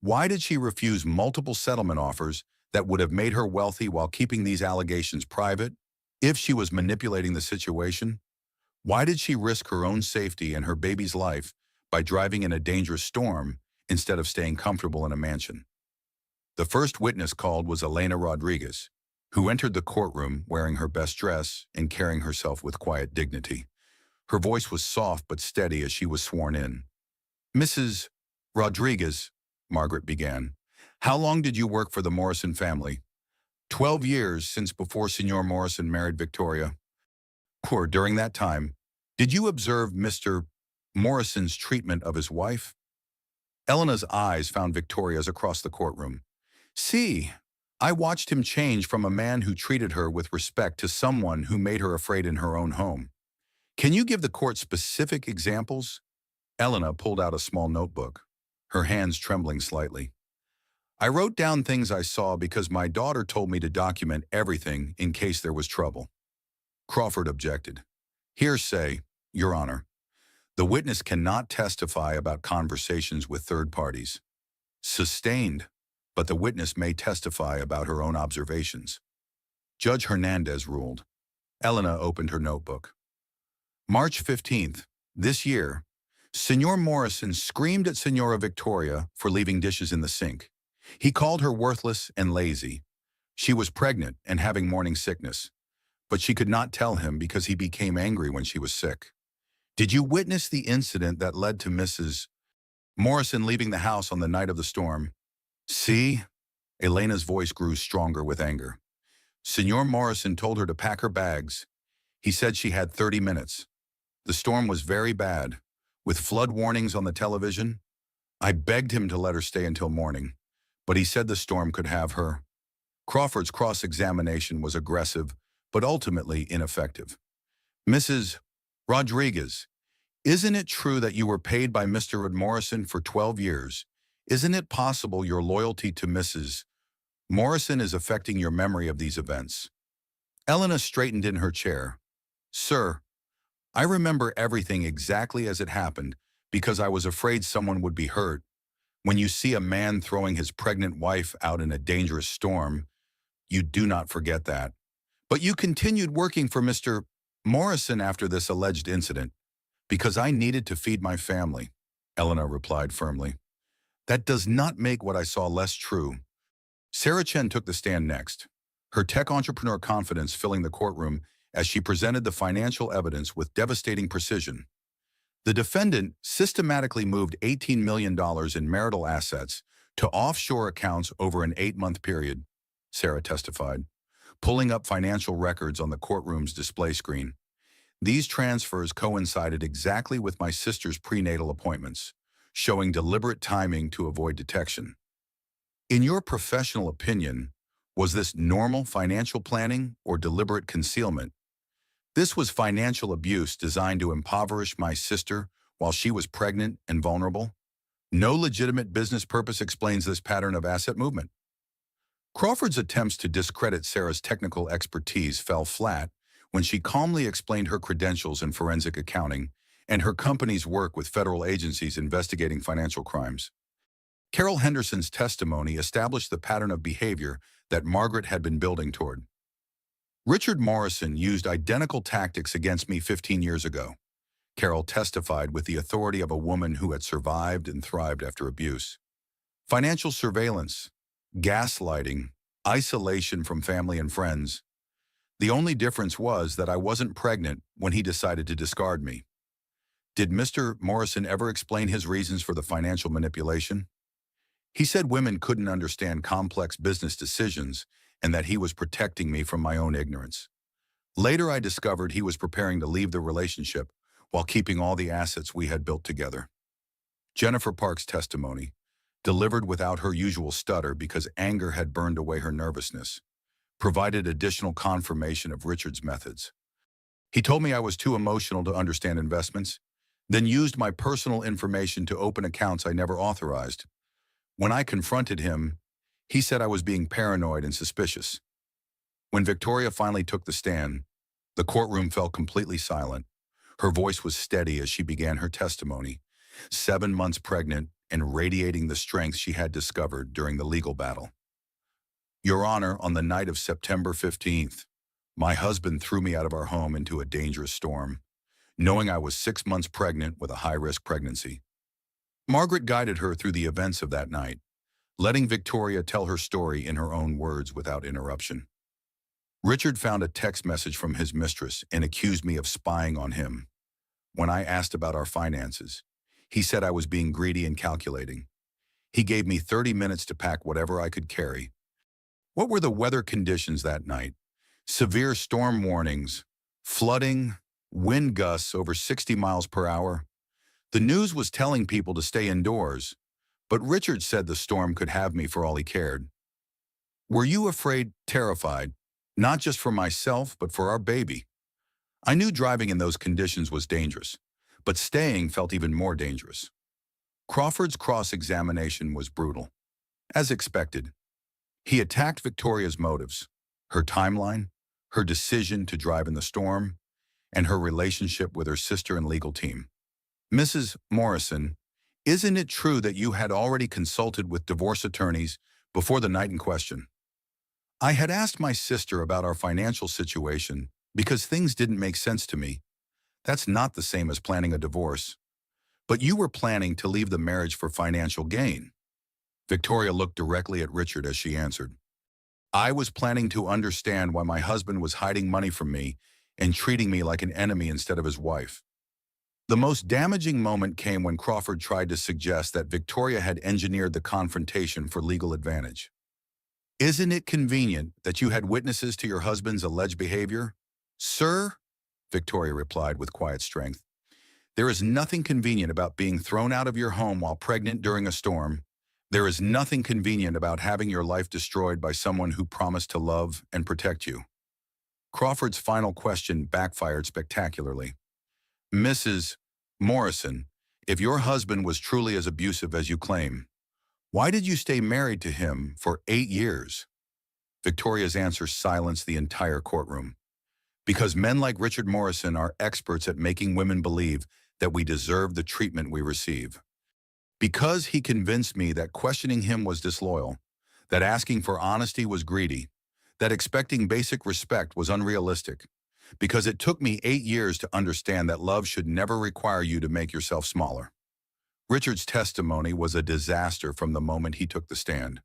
why did she refuse multiple settlement offers that would have made her wealthy while keeping these allegations private? If she was manipulating the situation, why did she risk her own safety and her baby's life by driving in a dangerous storm instead of staying comfortable in a mansion? The first witness called was Elena Rodriguez, who entered the courtroom wearing her best dress and carrying herself with quiet dignity. Her voice was soft but steady as she was sworn in. "Mrs. Rodriguez," Margaret began, "how long did you work for the Morrison family?" 12 years since before Senor Morrison married Victoria. During that time, did you observe Mr. Morrison's treatment of his wife?" Elena's eyes found Victoria's across the courtroom. "See, I watched him change from a man who treated her with respect to someone who made her afraid in her own home. Can you give the court specific examples?" Elena pulled out a small notebook, her hands trembling slightly. "I wrote down things I saw because my daughter told me to document everything in case there was trouble." Crawford objected. "Hearsay, Your Honor. The witness cannot testify about conversations with third parties." Sustained, but the witness may testify about her own observations. Judge Hernandez ruled. Elena opened her notebook. "March 15th, this year, Senor Morrison screamed at Senora Victoria for leaving dishes in the sink. He called her worthless and lazy. She was pregnant and having morning sickness, but she could not tell him because he became angry when she was sick. Did you witness the incident that led to Mrs. Morrison leaving the house on the night of the storm?" "See?" Elena's voice grew stronger with anger. "Senor Morrison told her to pack her bags. He said she had 30 minutes. The storm was very bad, with flood warnings on the television. I begged him to let her stay until morning, but he said the storm could have her." Crawford's cross-examination was aggressive, but ultimately ineffective. "Mrs. Rodriguez, isn't it true that you were paid by Mr. Morrison for 12 years? Isn't it possible your loyalty to Mrs. Morrison is affecting your memory of these events?" Elena straightened in her chair. "Sir, I remember everything exactly as it happened because I was afraid someone would be hurt. When you see a man throwing his pregnant wife out in a dangerous storm, you do not forget that. But you continued working for Mr. Morrison after this alleged incident." "Because I needed to feed my family," Elena replied firmly. "That does not make what I saw less true." Sarah Chen took the stand next, her tech entrepreneur confidence filling the courtroom as she presented the financial evidence with devastating precision. The defendant systematically moved $18 million in marital assets to offshore accounts over an 8-month period, Sarah testified, pulling up financial records on the courtroom's display screen. These transfers coincided exactly with my sister's prenatal appointments, showing deliberate timing to avoid detection. In your professional opinion, was this normal financial planning or deliberate concealment? This was financial abuse designed to impoverish my sister while she was pregnant and vulnerable. No legitimate business purpose explains this pattern of asset movement. Crawford's attempts to discredit Sarah's technical expertise fell flat when she calmly explained her credentials in forensic accounting and her company's work with federal agencies investigating financial crimes. Carol Henderson's testimony established the pattern of behavior that Margaret had been building toward. Richard Morrison used identical tactics against me 15 years ago. Carol testified with the authority of a woman who had survived and thrived after abuse. Financial surveillance, gaslighting, isolation from family and friends. The only difference was that I wasn't pregnant when he decided to discard me. Did Mr. Morrison ever explain his reasons for the financial manipulation? He said women couldn't understand complex business decisions and that he was protecting me from my own ignorance. Later, I discovered he was preparing to leave the relationship while keeping all the assets we had built together. Jennifer Park's testimony, delivered without her usual stutter because anger had burned away her nervousness, provided additional confirmation of Richard's methods. He told me I was too emotional to understand investments, then used my personal information to open accounts I never authorized. When I confronted him, he said I was being paranoid and suspicious. When Victoria finally took the stand, the courtroom fell completely silent. Her voice was steady as she began her testimony, 7 months pregnant and radiating the strength she had discovered during the legal battle. Your Honor, on the night of September 15th, my husband threw me out of our home into a dangerous storm, knowing I was 6 months pregnant with a high-risk pregnancy. Margaret guided her through the events of that night, letting Victoria tell her story in her own words without interruption. Richard found a text message from his mistress and accused me of spying on him. When I asked about our finances, he said I was being greedy and calculating. He gave me 30 minutes to pack whatever I could carry. What were the weather conditions that night? Severe storm warnings, flooding, wind gusts over 60 miles per hour. The news was telling people to stay indoors, but Richard said the storm could have me for all he cared. Were you afraid, terrified, not just for myself, but for our baby? I knew driving in those conditions was dangerous, but staying felt even more dangerous. Crawford's cross-examination was brutal. As expected, he attacked Victoria's motives, her timeline, her decision to drive in the storm, and her relationship with her sister and legal team. Mrs. Morrison, isn't it true that you had already consulted with divorce attorneys before the night in question? I had asked my sister about our financial situation because things didn't make sense to me. That's not the same as planning a divorce. But you were planning to leave the marriage for financial gain. Victoria looked directly at Richard as she answered. I was planning to understand why my husband was hiding money from me and treating me like an enemy instead of his wife. The most damaging moment came when Crawford tried to suggest that Victoria had engineered the confrontation for legal advantage. Isn't it convenient that you had witnesses to your husband's alleged behavior? Sir, Victoria replied with quiet strength, there is nothing convenient about being thrown out of your home while pregnant during a storm. There is nothing convenient about having your life destroyed by someone who promised to love and protect you. Crawford's final question backfired spectacularly. Mrs. Morrison, if your husband was truly as abusive as you claim, why did you stay married to him for 8 years? Victoria's answer silenced the entire courtroom. Because men like Richard Morrison are experts at making women believe that we deserve the treatment we receive. Because he convinced me that questioning him was disloyal, that asking for honesty was greedy, that expecting basic respect was unrealistic. Because it took me 8 years to understand that love should never require you to make yourself smaller. Richard's testimony was a disaster from the moment he took the stand.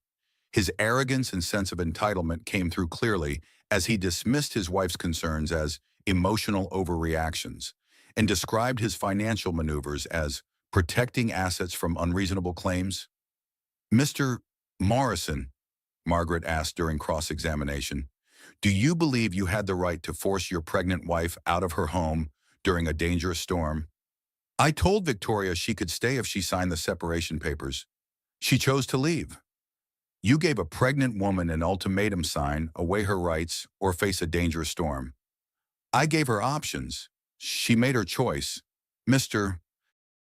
His arrogance and sense of entitlement came through clearly as he dismissed his wife's concerns as emotional overreactions and described his financial maneuvers as protecting assets from unreasonable claims. Mr. Morrison, Margaret asked during cross-examination, do you believe you had the right to force your pregnant wife out of her home during a dangerous storm. I told Victoria she could stay if she signed the separation papers. She chose to leave. You gave a pregnant woman an ultimatum: sign away her rights or face a dangerous storm. I gave her options. She made her choice. Mr.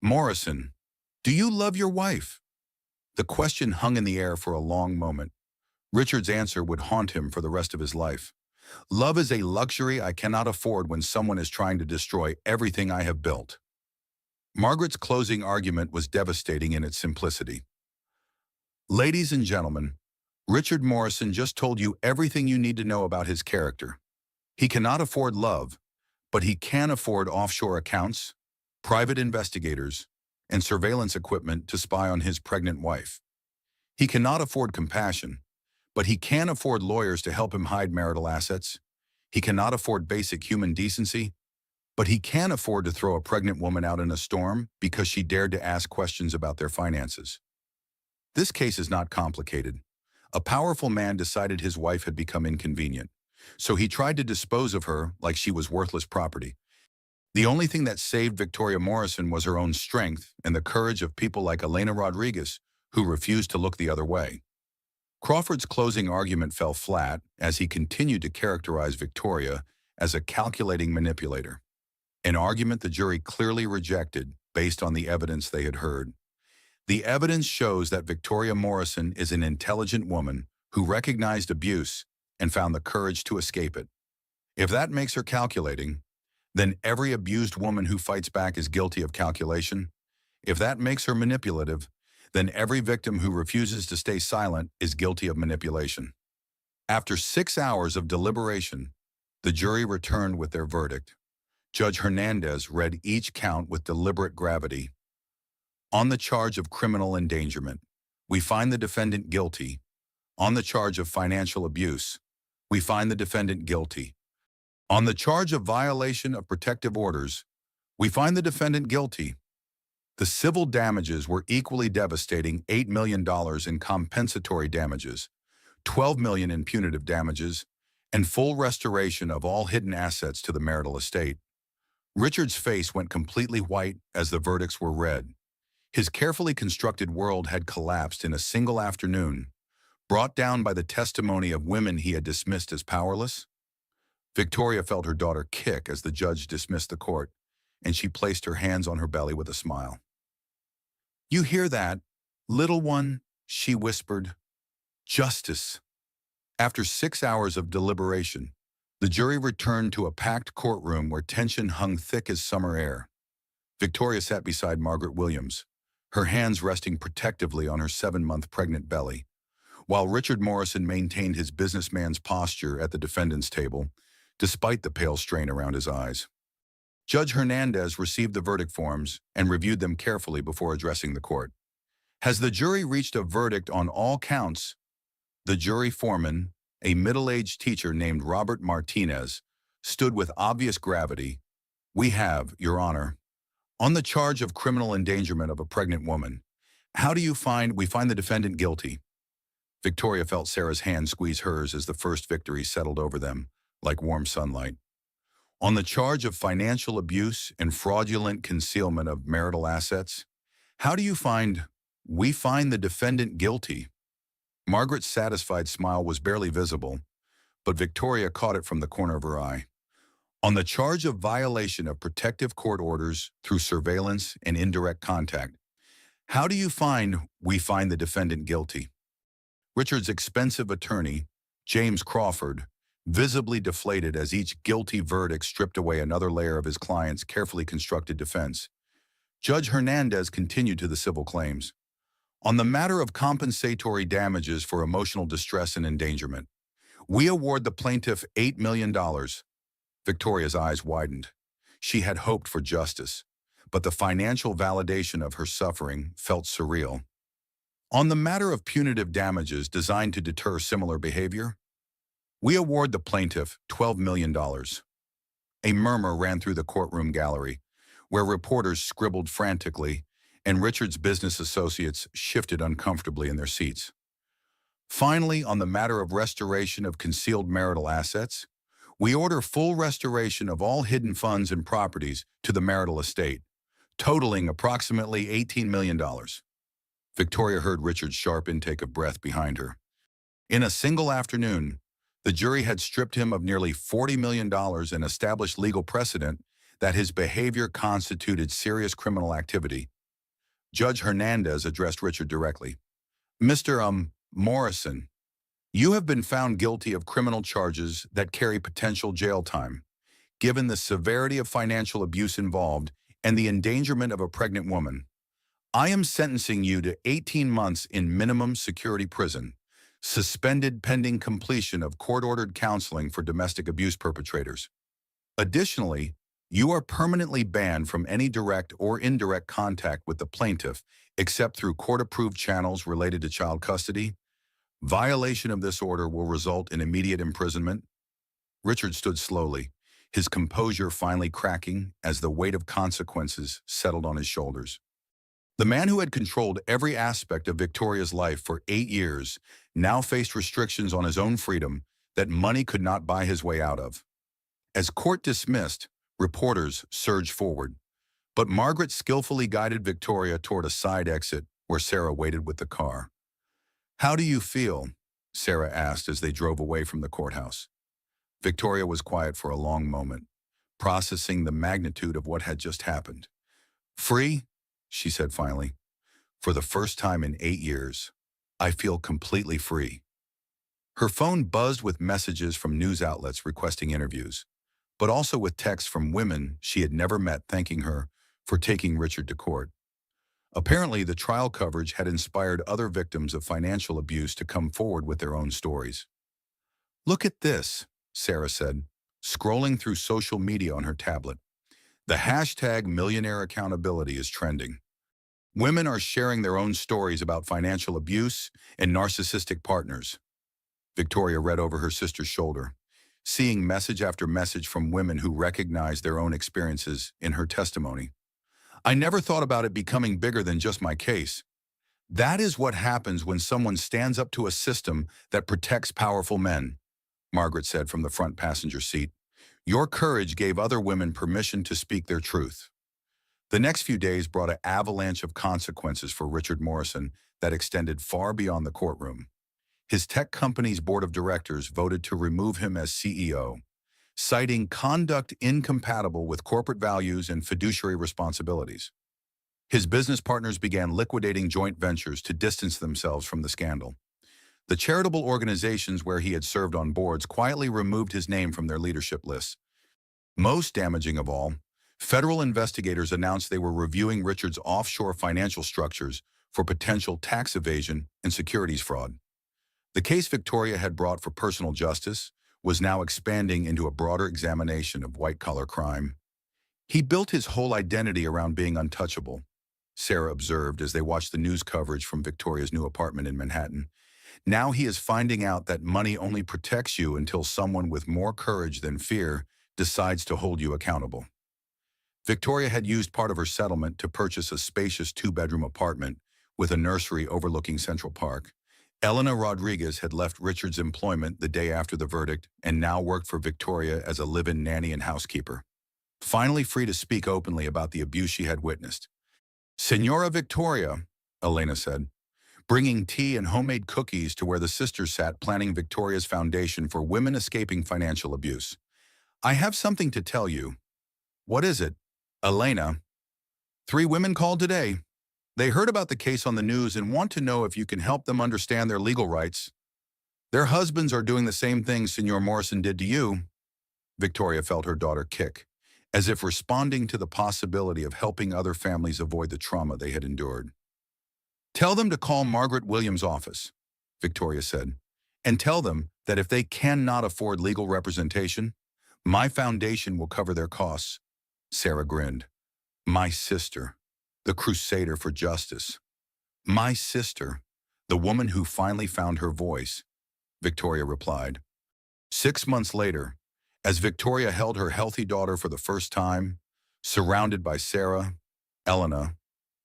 Morrison, do you love your wife? The question hung in the air for a long moment. Richard's answer would haunt him for the rest of his life. Love is a luxury I cannot afford when someone is trying to destroy everything I have built. Margaret's closing argument was devastating in its simplicity. Ladies and gentlemen, Richard Morrison just told you everything you need to know about his character. He cannot afford love, but he can afford offshore accounts, private investigators, and surveillance equipment to spy on his pregnant wife. He cannot afford compassion, but he can afford lawyers to help him hide marital assets. He cannot afford basic human decency, but he can afford to throw a pregnant woman out in a storm because she dared to ask questions about their finances. This case is not complicated. A powerful man decided his wife had become inconvenient, so he tried to dispose of her like she was worthless property. The only thing that saved Victoria Morrison was her own strength and the courage of people like Elena Rodriguez, who refused to look the other way. Crawford's closing argument fell flat as he continued to characterize Victoria as a calculating manipulator, an argument the jury clearly rejected based on the evidence they had heard. The evidence shows that Victoria Morrison is an intelligent woman who recognized abuse and found the courage to escape it. If that makes her calculating, then every abused woman who fights back is guilty of calculation. If that makes her manipulative, then every victim who refuses to stay silent is guilty of manipulation. After 6 hours of deliberation, the jury returned with their verdict. Judge Hernandez read each count with deliberate gravity. On the charge of criminal endangerment, we find the defendant guilty. On the charge of financial abuse, we find the defendant guilty. On the charge of violation of protective orders, we find the defendant guilty. The civil damages were equally devastating: $8 million in compensatory damages, $12 million in punitive damages, and full restoration of all hidden assets to the marital estate. Richard's face went completely white as the verdicts were read. His carefully constructed world had collapsed in a single afternoon, brought down by the testimony of women he had dismissed as powerless. Victoria felt her daughter kick as the judge dismissed the court, and she placed her hands on her belly with a smile. "You hear that, little one?" she whispered. "Justice." After 6 hours of deliberation, the jury returned to a packed courtroom where tension hung thick as summer air. Victoria sat beside Margaret Williams, her hands resting protectively on her 7-month pregnant belly, while Richard Morrison maintained his businessman's posture at the defendant's table, despite the pale strain around his eyes. Judge Hernandez received the verdict forms and reviewed them carefully before addressing the court. Has the jury reached a verdict on all counts? The jury foreman, a middle-aged teacher named Robert Martinez, stood with obvious gravity. "We have, Your Honor. On the charge of criminal endangerment of a pregnant woman, we find the defendant guilty." Victoria felt Sarah's hand squeeze hers as the first victory settled over them, like warm sunlight. "On the charge of financial abuse and fraudulent concealment of marital assets, we find the defendant guilty." Margaret's satisfied smile was barely visible, but Victoria caught it from the corner of her eye. "On the charge of violation of protective court orders through surveillance and indirect contact, we find the defendant guilty." Richard's expensive attorney, James Crawford, visibly deflated as each guilty verdict stripped away another layer of his client's carefully constructed defense. Judge Hernandez continued to the civil claims. "On the matter of compensatory damages for emotional distress and endangerment, we award the plaintiff $8 million. Victoria's eyes widened. She had hoped for justice, but the financial validation of her suffering felt surreal. "On the matter of punitive damages designed to deter similar behavior, we award the plaintiff $12 million. A murmur ran through the courtroom gallery, where reporters scribbled frantically and Richard's business associates shifted uncomfortably in their seats. "Finally, on the matter of restoration of concealed marital assets, We order full restoration of all hidden funds and properties to the marital estate, totaling approximately $18 million. Victoria heard Richard's sharp intake of breath behind her. In a single afternoon, the jury had stripped him of nearly $40 million and established legal precedent that his behavior constituted serious criminal activity. Judge Hernandez addressed Richard directly. Mr. Morrison, you have been found guilty of criminal charges that carry potential jail time. Given the severity of financial abuse involved and the endangerment of a pregnant woman, I am sentencing you to 18 months in minimum security prison, suspended pending completion of court-ordered counseling for domestic abuse perpetrators. Additionally, you are permanently banned from any direct or indirect contact with the plaintiff except through court-approved channels related to child custody. Violation of this order will result in immediate imprisonment. Richard stood slowly, his composure finally cracking as the weight of consequences settled on his shoulders. The man who had controlled every aspect of Victoria's life for 8 years now faced restrictions on his own freedom that money could not buy his way out of. As court dismissed, reporters surged forward, but Margaret skillfully guided Victoria toward a side exit where Sarah waited with the car. "How do you feel?" Sarah asked as they drove away from the courthouse. Victoria was quiet for a long moment, processing the magnitude of what had just happened. "Free," she said finally. "For the first time in 8 years, I feel completely free." Her phone buzzed with messages from news outlets requesting interviews, but also with texts from women she had never met thanking her for taking Richard to court. Apparently, the trial coverage had inspired other victims of financial abuse to come forward with their own stories. "Look at this," Sarah said, scrolling through social media on her tablet. "The hashtag Millionaire accountability is trending. Women are sharing their own stories about financial abuse and narcissistic partners." Victoria read over her sister's shoulder, seeing message after message from women who recognized their own experiences in her testimony. "I never thought about it becoming bigger than just my case. That is what happens when someone stands up to a system that protects powerful men," Margaret said from the front passenger seat. "Your courage gave other women permission to speak their truth." The next few days brought an avalanche of consequences for Richard Morrison that extended far beyond the courtroom. His tech company's board of directors voted to remove him as CEO, citing conduct incompatible with corporate values and fiduciary responsibilities. His business partners began liquidating joint ventures to distance themselves from the scandal. The charitable organizations where he had served on boards quietly removed his name from their leadership lists. Most damaging of all, federal investigators announced they were reviewing Richard's offshore financial structures for potential tax evasion and securities fraud. The case Victoria had brought for personal justice was now expanding into a broader examination of white-collar crime. "He built his whole identity around being untouchable," Sarah observed as they watched the news coverage from Victoria's new apartment in Manhattan. "Now he is finding out that money only protects you until someone with more courage than fear decides to hold you accountable." Victoria had used part of her settlement to purchase a spacious 2-bedroom apartment with a nursery overlooking Central Park. Elena Rodriguez had left Richard's employment the day after the verdict and now worked for Victoria as a live-in nanny and housekeeper. Finally free to speak openly about the abuse she had witnessed. "Senora Victoria," Elena said, bringing tea and homemade cookies to where the sisters sat planning Victoria's foundation for women escaping financial abuse. "I have something to tell you." "What is it?" "Elena, 3 women called today. They heard about the case on the news and want to know if you can help them understand their legal rights. Their husbands are doing the same thing Senor Morrison did to you." Victoria felt her daughter kick, as if responding to the possibility of helping other families avoid the trauma they had endured. "Tell them to call Margaret Williams' office," Victoria said, "and tell them that if they cannot afford legal representation, my foundation will cover their costs." Sarah grinned. "My sister, the crusader for justice. My sister, the woman who finally found her voice," Victoria replied. 6 months later, as Victoria held her healthy daughter for the first time, surrounded by Sarah, Elena,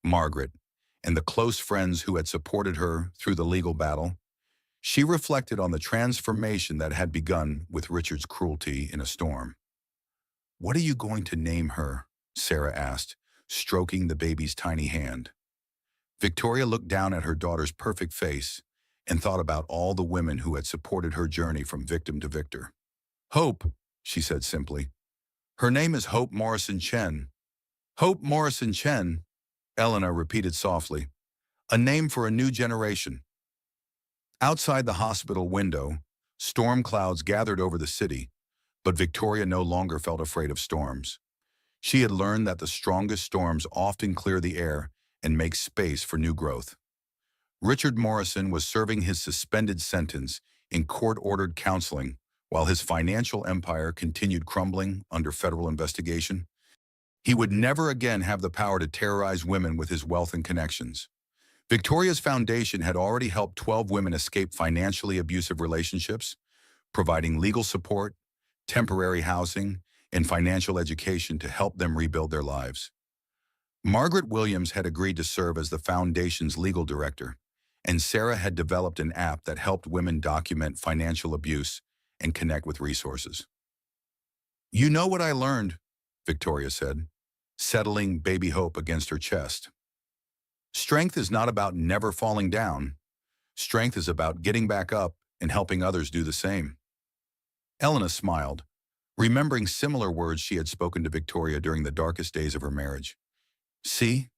Margaret, and the close friends who had supported her through the legal battle, She reflected on the transformation that had begun with Richard's cruelty in a storm. "What are you going to name her?" Sarah asked, stroking the baby's tiny hand. Victoria looked down at her daughter's perfect face and thought about all the women who had supported her journey from victim to victor. "Hope," she said simply. "Her name is Hope Morrison Chen." "Hope Morrison Chen," Elena repeated softly. "A name for a new generation." Outside the hospital window, storm clouds gathered over the city, but Victoria no longer felt afraid of storms. She had learned that the strongest storms often clear the air and make space for new growth. Richard Morrison was serving his suspended sentence in court-ordered counseling while his financial empire continued crumbling under federal investigation. He would never again have the power to terrorize women with his wealth and connections. Victoria's foundation had already helped 12 women escape financially abusive relationships, providing legal support, temporary housing, and financial education to help them rebuild their lives. Margaret Williams had agreed to serve as the foundation's legal director, and Sarah had developed an app that helped women document financial abuse and connect with resources. "You know what I learned," Victoria said, settling baby Hope against her chest. "Strength is not about never falling down. Strength is about getting back up and helping others do the same." Elena smiled, remembering similar words she had spoken to Victoria during the darkest days of her marriage. "See,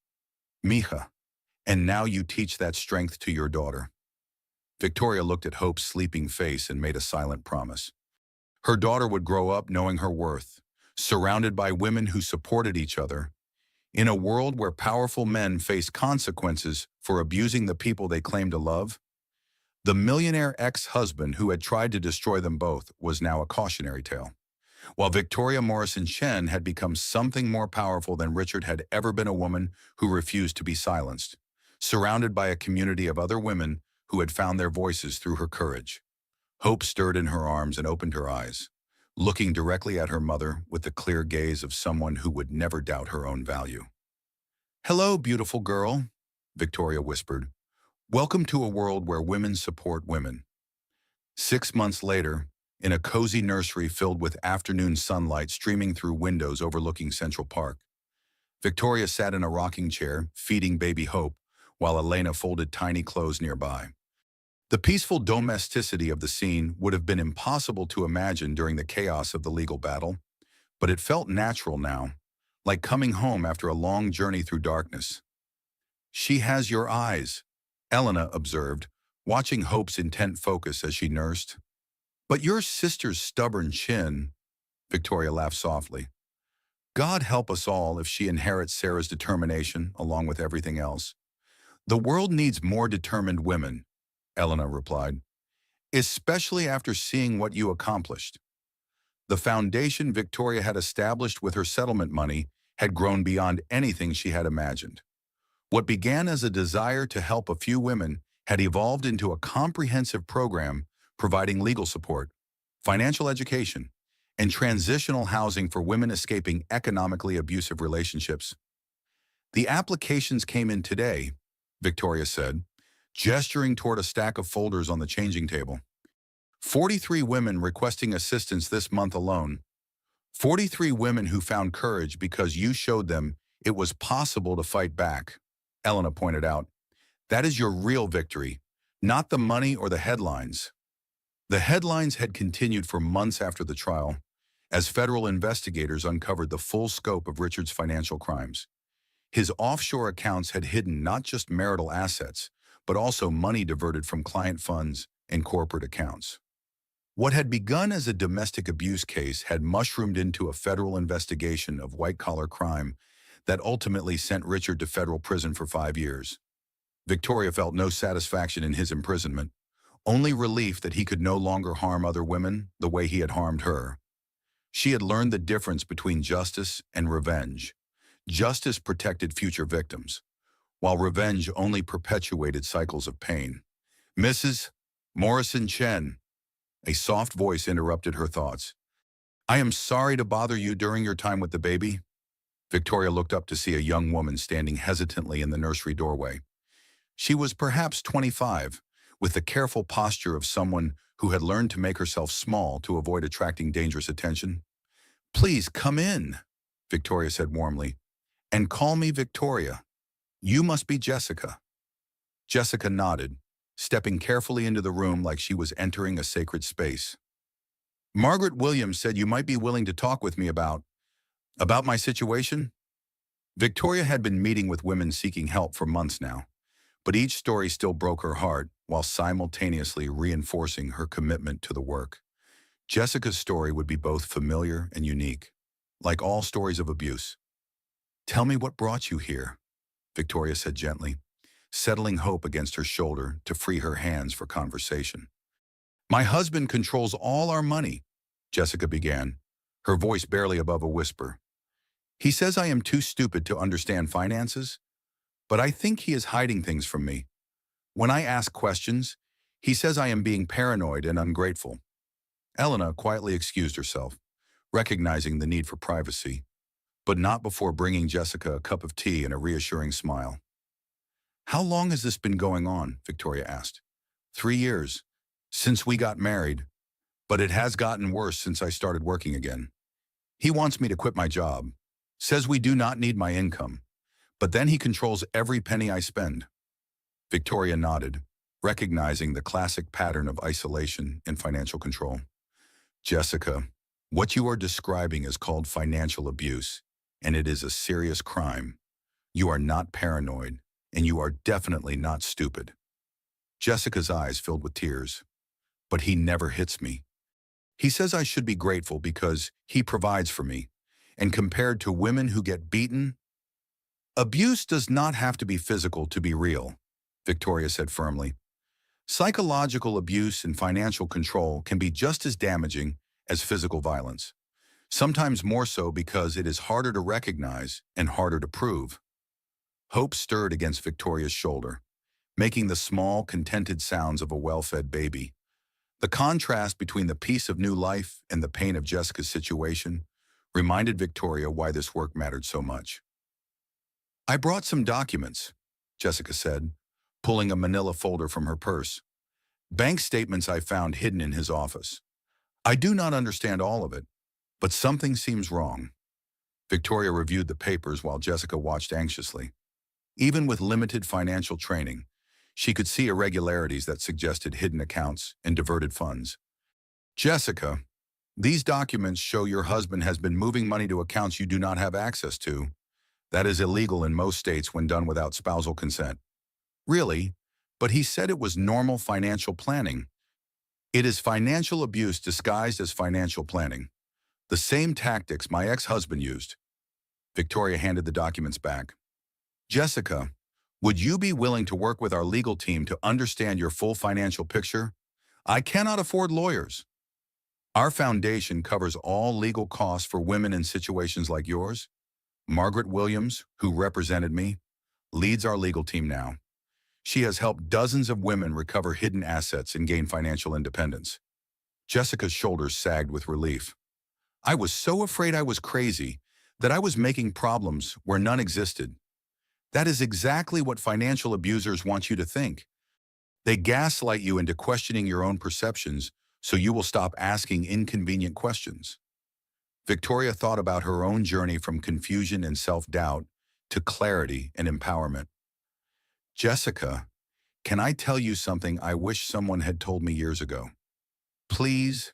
mija, and now you teach that strength to your daughter." Victoria looked at Hope's sleeping face and made a silent promise. Her daughter would grow up knowing her worth, surrounded by women who supported each other. In a world where powerful men face consequences for abusing the people they claim to love, the millionaire ex-husband who had tried to destroy them both was now a cautionary tale. While Victoria Morrison Chen had become something more powerful than Richard had ever been, a woman who refused to be silenced, surrounded by a community of other women who had found their voices through her courage. Hope stirred in her arms and opened her eyes, looking directly at her mother with the clear gaze of someone who would never doubt her own value. "Hello, beautiful girl," Victoria whispered. "Welcome to a world where women support women." 6 months later, in a cozy nursery filled with afternoon sunlight streaming through windows overlooking Central Park, Victoria sat in a rocking chair, feeding baby Hope, while Elena folded tiny clothes nearby. The peaceful domesticity of the scene would have been impossible to imagine during the chaos of the legal battle, but it felt natural now, like coming home after a long journey through darkness. "She has your eyes," Elena observed, watching Hope's intent focus as she nursed. "But your sister's stubborn chin," Victoria laughed softly. "God help us all if she inherits Sarah's determination along with everything else." "The world needs more determined women," Elena replied, "especially after seeing what you accomplished." The foundation Victoria had established with her settlement money had grown beyond anything she had imagined. What began as a desire to help a few women had evolved into a comprehensive program providing legal support, financial education, and transitional housing for women escaping economically abusive relationships. "The applications came in today," Victoria said, gesturing toward a stack of folders on the changing table. 43 women requesting assistance this month alone. 43 women who found courage because you showed them it was possible to fight back," Elena pointed out. "That is your real victory, not the money or the headlines." The headlines had continued for months after the trial, as federal investigators uncovered the full scope of Richard's financial crimes. His offshore accounts had hidden not just marital assets, but also money diverted from client funds and corporate accounts. What had begun as a domestic abuse case had mushroomed into a federal investigation of white-collar crime that ultimately sent Richard to federal prison for 5 years. Victoria felt no satisfaction in his imprisonment, only relief that he could no longer harm other women the way he had harmed her. She had learned the difference between justice and revenge. Justice protected future victims, while revenge only perpetuated cycles of pain. "Mrs. Morrison Chen," a soft voice interrupted her thoughts. "I am sorry to bother you during your time with the baby." Victoria looked up to see a young woman standing hesitantly in the nursery doorway. She was perhaps 25, with the careful posture of someone who had learned to make herself small to avoid attracting dangerous attention. "Please come in," Victoria said warmly, "and call me Victoria. You must be Jessica." Jessica nodded, stepping carefully into the room like she was entering a sacred space. "Margaret Williams said you might be willing to talk with me about my situation." Victoria had been meeting with women seeking help for months now, but each story still broke her heart while simultaneously reinforcing her commitment to the work. Jessica's story would be both familiar and unique, like all stories of abuse. "Tell me what brought you here," Victoria said gently, settling Hope against her shoulder to free her hands for conversation. "My husband controls all our money," Jessica began, her voice barely above a whisper. "He says I am too stupid to understand finances, but I think he is hiding things from me. When I ask questions, he says I am being paranoid and ungrateful." Elena quietly excused herself, recognizing the need for privacy, but not before bringing Jessica a cup of tea and a reassuring smile. "How long has this been going on?" Victoria asked. 3 years, since we got married, but it has gotten worse since I started working again. He wants me to quit my job, says we do not need my income, but then he controls every penny I spend." Victoria nodded, recognizing the classic pattern of isolation and financial control. "Jessica, what you are describing is called financial abuse, and it is a serious crime. You are not paranoid, and you are definitely not stupid." Jessica's eyes filled with tears. "But he never hits me. He says I should be grateful because he provides for me, and compared to women who get beaten, abuse does not have to be physical to be real," Victoria said firmly. "Psychological abuse and financial control can be just as damaging as physical violence, sometimes more so because it is harder to recognize and harder to prove." Hope stirred against Victoria's shoulder, making the small, contented sounds of a well-fed baby. The contrast between the peace of new life and the pain of Jessica's situation reminded Victoria why this work mattered so much. "I brought some documents," Jessica said, pulling a manila folder from her purse. "Bank statements I found hidden in his office. I do not understand all of it, but something seems wrong." Victoria reviewed the papers while Jessica watched anxiously. Even with limited financial training, she could see irregularities that suggested hidden accounts and diverted funds. "Jessica, these documents show your husband has been moving money to accounts you do not have access to. That is illegal in most states when done without spousal consent." "Really? But he said it was normal financial planning." "It is financial abuse disguised as financial planning. The same tactics my ex-husband used." Victoria handed the documents back. "Jessica, would you be willing to work with our legal team to understand your full financial picture? I cannot afford lawyers. Our foundation covers all legal costs for women in situations like yours. Margaret Williams, who represented me, leads our legal team now. She has helped dozens of women recover hidden assets and gain financial independence." Jessica's shoulders sagged with relief. "I was so afraid I was crazy that I was making problems where none existed. That is exactly what financial abusers want you to think. They gaslight you into questioning your own perceptions so you will stop asking inconvenient questions." Victoria thought about her own journey from confusion and self-doubt to clarity and empowerment. "Jessica, can I tell you something I wish someone had told me years ago? Please,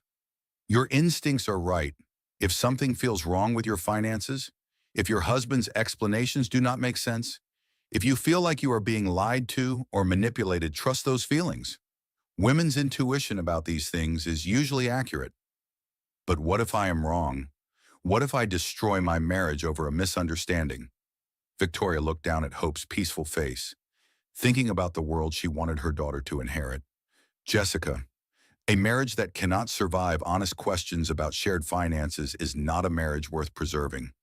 your instincts are right. If something feels wrong with your finances, if your husband's explanations do not make sense, if you feel like you are being lied to or manipulated, trust those feelings. Women's intuition about these things is usually accurate. But what if I am wrong? What if I destroy my marriage over a misunderstanding?" Victoria looked down at Hope's peaceful face, thinking about the world she wanted her daughter to inherit. "Jessica, a marriage that cannot survive honest questions about shared finances is not a marriage worth preserving.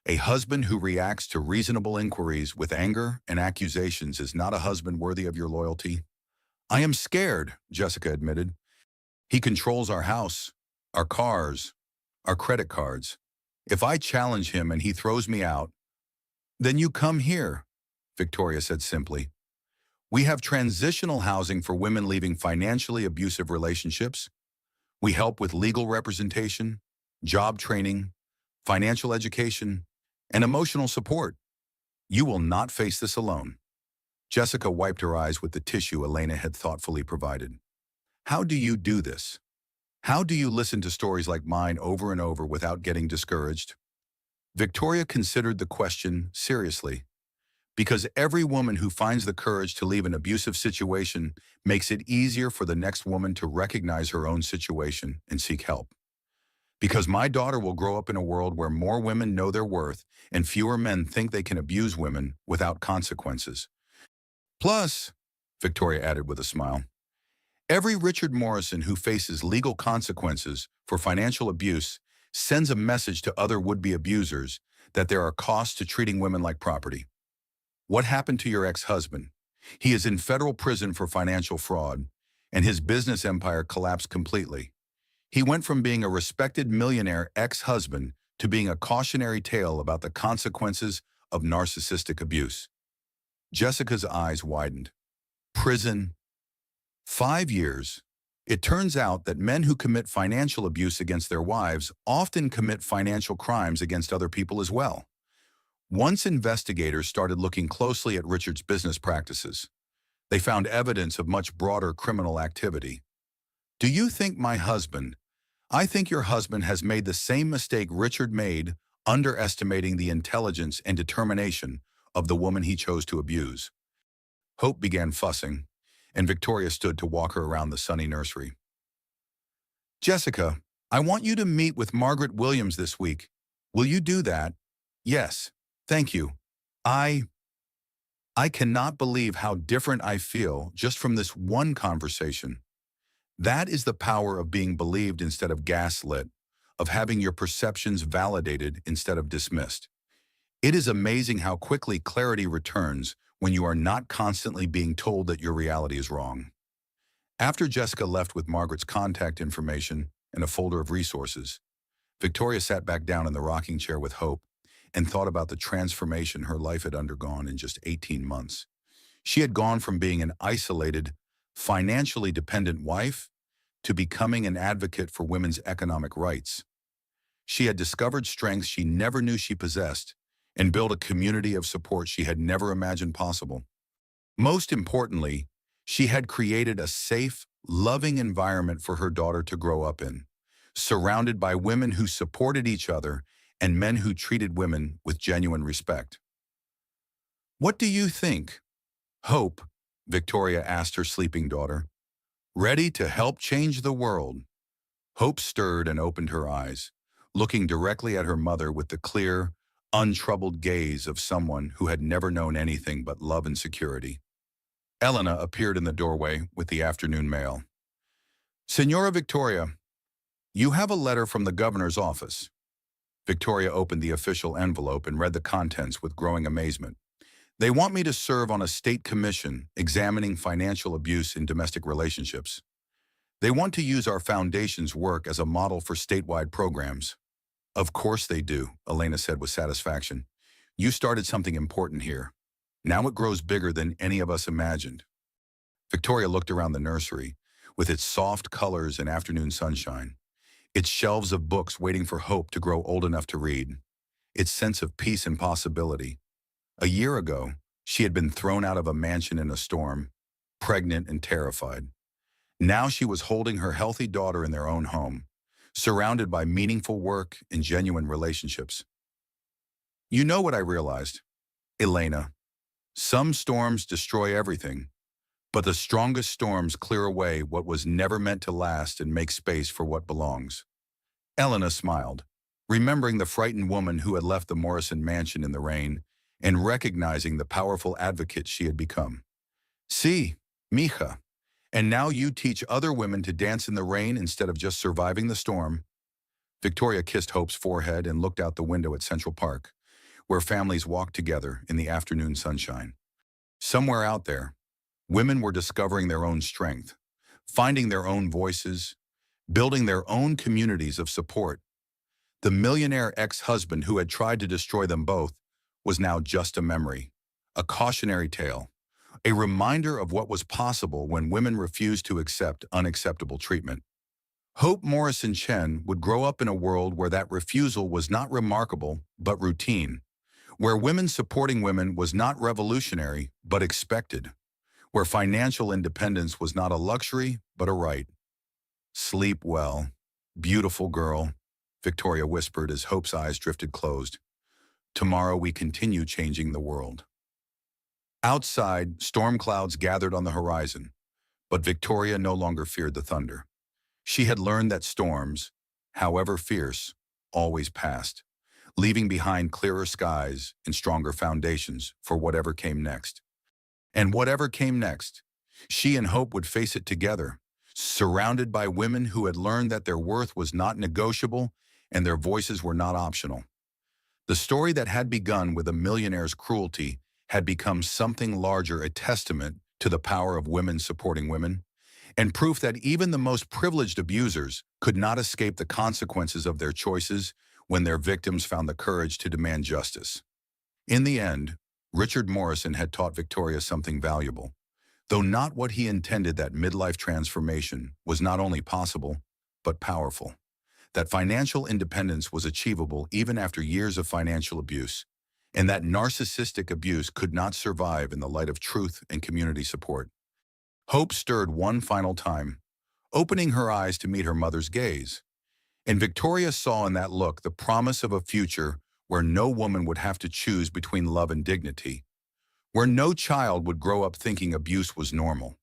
A husband who reacts to reasonable inquiries with anger and accusations is not a husband worthy of your loyalty." "I am scared," Jessica admitted. "He controls our house, our cars, our credit cards. If I challenge him and he throws me out, then you come here," Victoria said simply. We have transitional housing for women leaving financially abusive relationships. We help with legal representation, job training, financial education, and emotional support. You will not face this alone. Jessica wiped her eyes with the tissue Elena had thoughtfully provided. How do you do this? How do you listen to stories like mine over and over without getting discouraged? Victoria considered the question seriously. Because every woman who finds the courage to leave an abusive situation makes it easier for the next woman to recognize her own situation and seek help. Because my daughter will grow up in a world where more women know their worth and fewer men think they can abuse women without consequences. Plus, Victoria added with a smile, every Richard Morrison who faces legal consequences for financial abuse sends a message to other would-be abusers that there are costs to treating women like property. What happened to your ex-husband? He is in federal prison for financial fraud, and his business empire collapsed completely. He went from being a respected millionaire ex-husband to being a cautionary tale about the consequences of narcissistic abuse. Jessica's eyes widened. Prison. 5 years. It turns out that men who commit financial abuse against their wives often commit financial crimes against other people as well. Once investigators started looking closely at Richard's business practices, they found evidence of much broader criminal activity. Do you think I think your husband has made the same mistake Richard made, underestimating the intelligence and determination of the woman he chose to abuse. Hope began fussing, and Victoria stood to walk her around the sunny nursery. Jessica, I want you to meet with Margaret Williams this week. Will you do that? Yes. Thank you. I cannot believe how different I feel just from this one conversation. That is the power of being believed instead of gaslit, of having your perceptions validated instead of dismissed. It is amazing how quickly clarity returns when you are not constantly being told that your reality is wrong. After Jessica left with Margaret's contact information and a folder of resources, Victoria sat back down in the rocking chair with Hope and thought about the transformation her life had undergone in just 18 months. She had gone from being an isolated, financially dependent wife to becoming an advocate for women's economic rights. She had discovered strengths she never knew she possessed and built a community of support she had never imagined possible. Most importantly, she had created a safe, loving environment for her daughter to grow up in, surrounded by women who supported each other and men who treated women with genuine respect. What do you think? Hope, Victoria asked her sleeping daughter. Ready to help change the world? Hope stirred and opened her eyes, looking directly at her mother with the clear, untroubled gaze of someone who had never known anything but love and security. Elena appeared in the doorway with the afternoon mail. Senora Victoria, you have a letter from the governor's office. Victoria opened the official envelope and read the contents with growing amazement. They want me to serve on a state commission examining financial abuse in domestic relationships. They want to use our foundation's work as a model for statewide programs. Of course they do, Elena said with satisfaction. You started something important here. Now it grows bigger than any of us imagined. Victoria looked around the nursery, with its soft colors and afternoon sunshine, its shelves of books waiting for Hope to grow old enough to read, its sense of peace and possibility. A year ago, she had been thrown out of a mansion in a storm, pregnant and terrified. Now she was holding her healthy daughter in their own home, surrounded by meaningful work and genuine relationships. You know what I realized, Elena? Some storms destroy everything, but the strongest storms clear away what was never meant to last and make space for what belongs. Elena smiled, remembering the frightened woman who had left the Morrison mansion in the rain and recognizing the powerful advocate she had become. See, mija, and now you teach other women to dance in the rain instead of just surviving the storm. Victoria kissed Hope's forehead and looked out the window at Central Park, where families walked together in the afternoon sunshine. Somewhere out there, women were discovering their own strength, finding their own voices, building their own communities of support. The millionaire ex-husband who had tried to destroy them both was now just a memory, a cautionary tale, a reminder of what was possible when women refused to accept unacceptable treatment. Hope Morrison Chen would grow up in a world where that refusal was not remarkable, but routine, where women supporting women was not revolutionary, but expected, where financial independence was not a luxury, but a right. Sleep well, beautiful girl, Victoria whispered as Hope's eyes drifted closed. Tomorrow we continue changing the world. Outside, storm clouds gathered on the horizon, but Victoria no longer feared the thunder. She had learned that storms, however fierce, always passed, leaving behind clearer skies and stronger foundations for whatever came next. And whatever came next, she and Hope would face it together, surrounded by women who had learned that their worth was not negotiable and their voices were not optional. The story that had begun with a millionaire's cruelty had become something larger, a testament to the power of women supporting women, and proof that even the most privileged abusers could not escape the consequences of their choices when their victims found the courage to demand justice. In the end, Richard Morrison had taught Victoria something valuable. Though not what he intended, that midlife transformation was not only possible, but powerful. That financial independence was achievable even after years of financial abuse, and that narcissistic abuse could not survive in the light of truth and community support. Hope stirred one final time, opening her eyes to meet her mother's gaze. And Victoria saw in that look the promise of a future where no woman would have to choose between love and dignity, where no child would grow up thinking abuse was normal,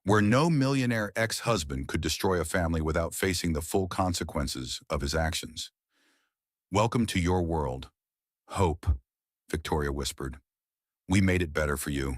where no millionaire ex-husband could destroy a family without facing the full consequences of his actions. Welcome to your world, Hope, Victoria whispered. We made it better for you.